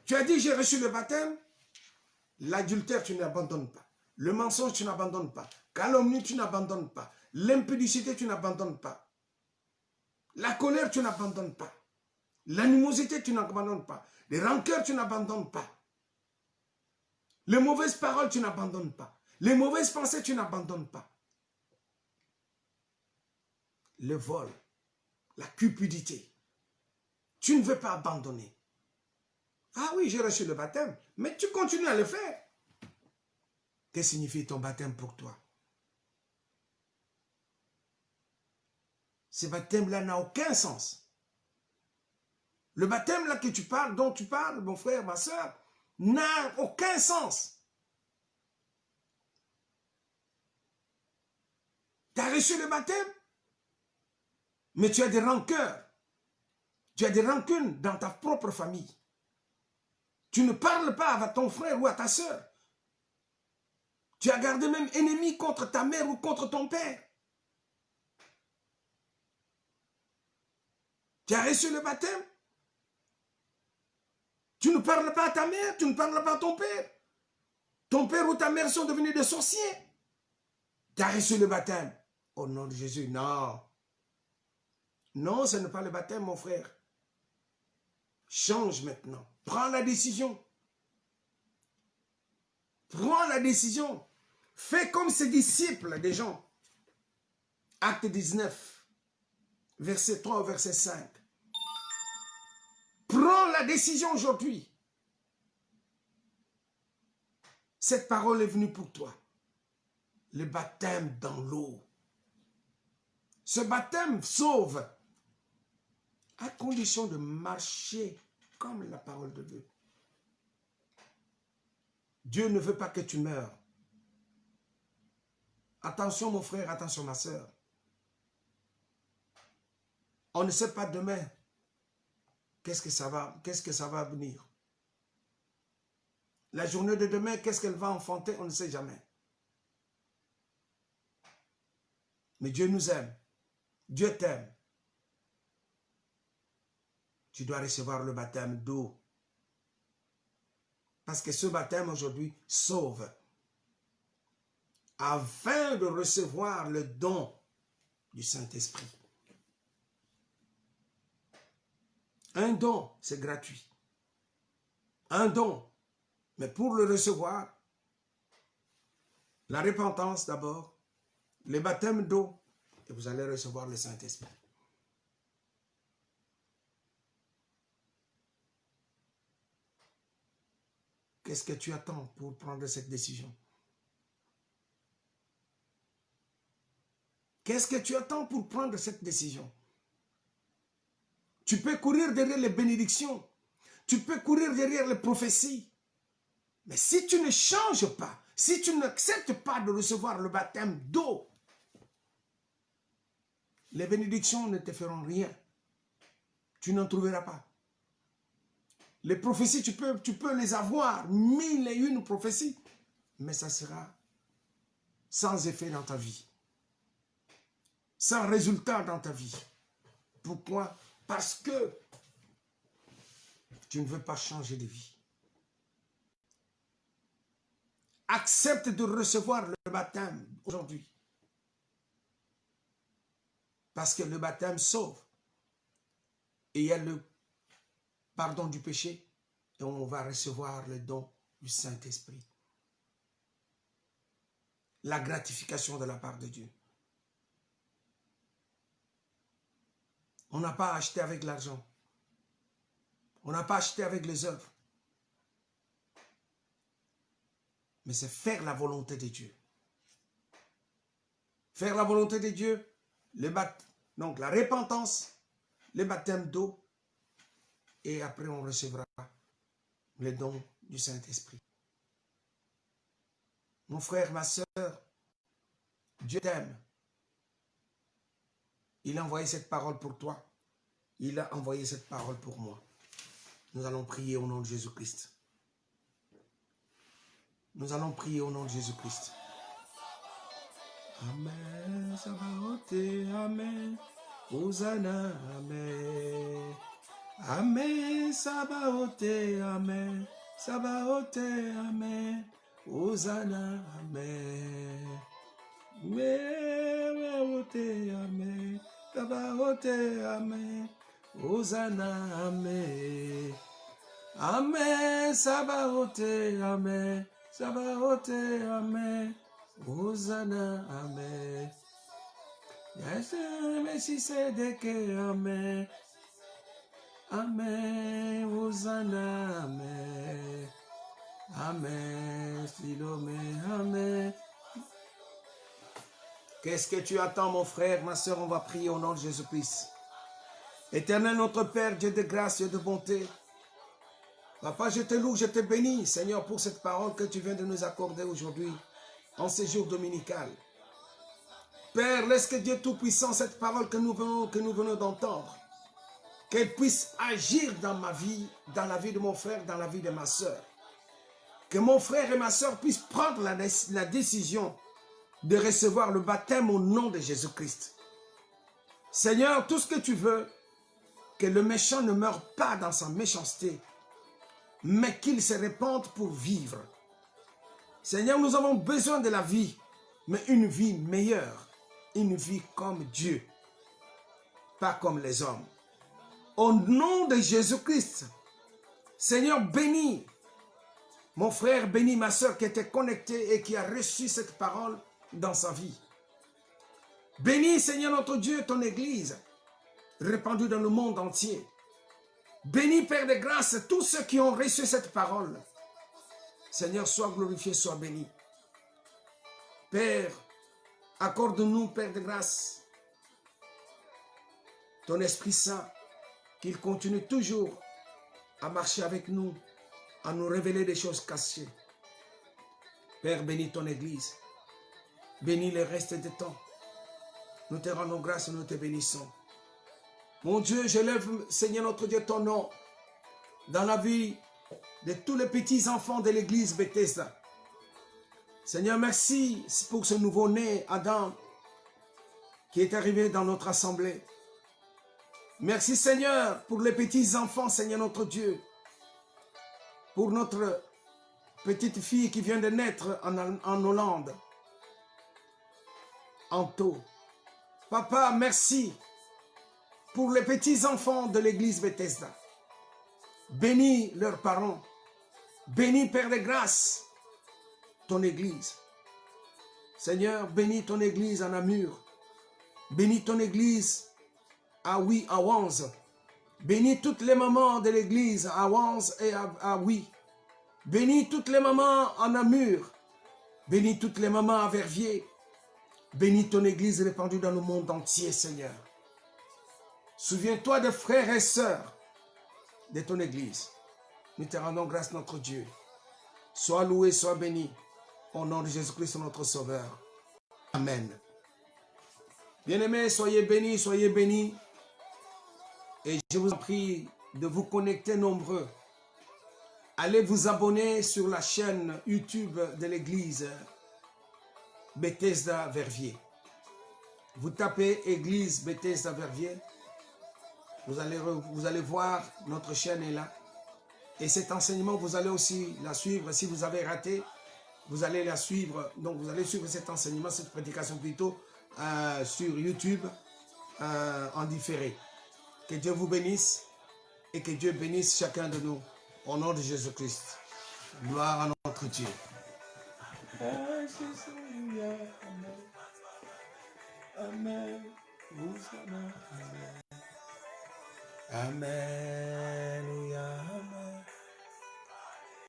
Tu as dit, j'ai reçu le baptême. L'adultère, tu n'abandonnes pas. Le mensonge, tu n'abandonnes pas. Calomnie, tu n'abandonnes pas. L'impudicité, tu n'abandonnes pas. La colère, tu n'abandonnes pas. L'animosité, tu n'abandonnes pas. Les rancœurs, tu n'abandonnes pas. Les mauvaises paroles, tu n'abandonnes pas. Les mauvaises pensées, tu n'abandonnes pas. le vol, la cupidité. Tu ne veux pas abandonner. Ah oui, j'ai reçu le baptême, mais tu continues à le faire. Qu'est-ce que signifie ton baptême pour toi? Ce baptême-là n'a aucun sens. Le baptême-là que tu parles, dont tu parles, mon frère, ma soeur, n'a aucun sens. Tu as reçu le baptême, mais tu as des rancœurs. Tu as des rancunes dans ta propre famille. Tu ne parles pas à ton frère ou à ta soeur. Tu as gardé même ennemi contre ta mère ou contre ton père. Tu as reçu le baptême. Tu ne parles pas à ta mère, tu ne parles pas à ton père. Ton père ou ta mère sont devenus des sorciers. Tu as reçu le baptême. Au nom de Jésus, non. Non, ce n'est pas le baptême, mon frère. Change maintenant. Prends la décision. Prends la décision. Fais comme ces disciples des gens. Acte 19, verset 3 au verset 5. Prends la décision aujourd'hui. Cette parole est venue pour toi. Le baptême dans l'eau. Ce baptême sauve à condition de marcher comme la parole de Dieu. Dieu ne veut pas que tu meurs. Attention mon frère, attention ma soeur. On ne sait pas demain qu'est-ce que ça va venir. La journée de demain, qu'est-ce qu'elle va enfanter, on ne sait jamais. Mais Dieu nous aime. Dieu t'aime. Tu dois recevoir le baptême d'eau. Parce que ce baptême aujourd'hui sauve. Afin de recevoir le don du Saint-Esprit. Un don, c'est gratuit. Un don. Mais pour le recevoir, la repentance d'abord, le baptême d'eau, et vous allez recevoir le Saint-Esprit. Qu'est-ce que tu attends pour prendre cette décision? Qu'est-ce que tu attends pour prendre cette décision? Tu peux courir derrière les bénédictions. Tu peux courir derrière les prophéties. Mais si tu ne changes pas, si tu n'acceptes pas de recevoir le baptême d'eau, les bénédictions ne te feront rien. Tu n'en trouveras pas. Les prophéties, tu peux les avoir, 1001 prophéties, mais ça sera sans effet dans ta vie. Sans résultat dans ta vie. Pourquoi? Parce que tu ne veux pas changer de vie. Accepte de recevoir le baptême aujourd'hui. Parce que le baptême sauve. Et il y a le pardon du péché. Et on va recevoir le don du Saint-Esprit. La gratification de la part de Dieu. On n'a pas acheté avec l'argent. On n'a pas acheté avec les œuvres. Mais c'est faire la volonté de Dieu. Faire la volonté de Dieu, donc la repentance, le baptême d'eau, et après on recevra le don du Saint-Esprit. Mon frère, ma soeur, Dieu t'aime. Il a envoyé cette parole pour toi. Il a envoyé cette parole pour moi. Nous allons prier au nom de Jésus-Christ. Nous allons prier au nom de Jésus-Christ. Amen, Sabaoth, Amen, Hosanna, Amen. Amen, Sabaoth, Amen, Sabaoth, Amen, Hosanna, Amen. Sabaoth, Amen, Sabaoth, Amen, Hosanna, Amen. Amen, Sabaoth, Amen, Sabaoth, Amen. Hosanna, Amen. Merci, c'est de que Amen. Amen. Hosanna. Amen. Amen. Philomé. Amen. Qu'est-ce que tu attends, mon frère, ma soeur? On va prier au nom de Jésus-Christ. Éternel notre Père, Dieu de grâce et de bonté. Papa, je te loue, je te bénis, Seigneur, pour cette parole que tu viens de nous accorder aujourd'hui, en ce jour dominical. Père, laisse que Dieu Tout-Puissant, cette parole que nous venons d'entendre, qu'elle puisse agir dans ma vie, dans la vie de mon frère, dans la vie de ma soeur. Que mon frère et ma soeur puissent prendre la décision de recevoir le baptême au nom de Jésus-Christ. Seigneur, tout ce que tu veux, que le méchant ne meure pas dans sa méchanceté, mais qu'il se répande pour vivre. Seigneur, nous avons besoin de la vie, mais une vie meilleure, une vie comme Dieu, pas comme les hommes. Au nom de Jésus-Christ, Seigneur, bénis mon frère, bénis ma soeur qui était connectée et qui a reçu cette parole dans sa vie. Bénis, Seigneur notre Dieu, ton Église, répandue dans le monde entier. Bénis, Père de grâce, tous ceux qui ont reçu cette parole. Seigneur, sois glorifié, sois béni. Père, accorde-nous, Père de grâce, ton Esprit Saint, qu'il continue toujours à marcher avec nous, à nous révéler des choses cachées. Père, bénis ton Église. Bénis le reste du temps. Nous te rendons grâce et nous te bénissons. Mon Dieu, j'élève, Seigneur notre Dieu, ton nom dans la vie de tous les petits enfants de l'église Bethesda. Seigneur, merci pour ce nouveau-né, Adam, qui est arrivé dans notre assemblée. Merci, Seigneur, pour les petits enfants, Seigneur notre Dieu, pour notre petite fille qui vient de naître en Hollande, Anto. Papa, merci pour les petits enfants de l'église Bethesda. Bénis leurs parents. Bénis, Père de grâce, ton église. Seigneur, bénis ton église en Namur. Bénis ton église à Oui, à Wanz. Bénis toutes les mamans de l'église à Wanz et à Oui. Bénis toutes les mamans en Namur. Bénis toutes les mamans à Verviers. Bénis ton église répandue dans le monde entier, Seigneur. Souviens-toi des frères et sœurs de ton église. Nous te rendons grâce, notre Dieu. Sois loué, sois béni. Au nom de Jésus-Christ, notre Sauveur. Amen. Bien-aimés, soyez bénis, soyez bénis. Et je vous prie de vous connecter nombreux. Allez vous abonner sur la chaîne YouTube de l'église Bethesda Verviers. Vous tapez Église Bethesda Verviers. Vous allez voir, notre chaîne est là. Et cet enseignement, vous allez aussi la suivre. Si vous avez raté, vous allez la suivre. Donc, vous allez suivre cet enseignement, cette prédication plutôt, sur YouTube, en différé. Que Dieu vous bénisse et que Dieu bénisse chacun de nous. Au nom de Jésus-Christ. Gloire à notre Dieu. Amen. Amen. Amen.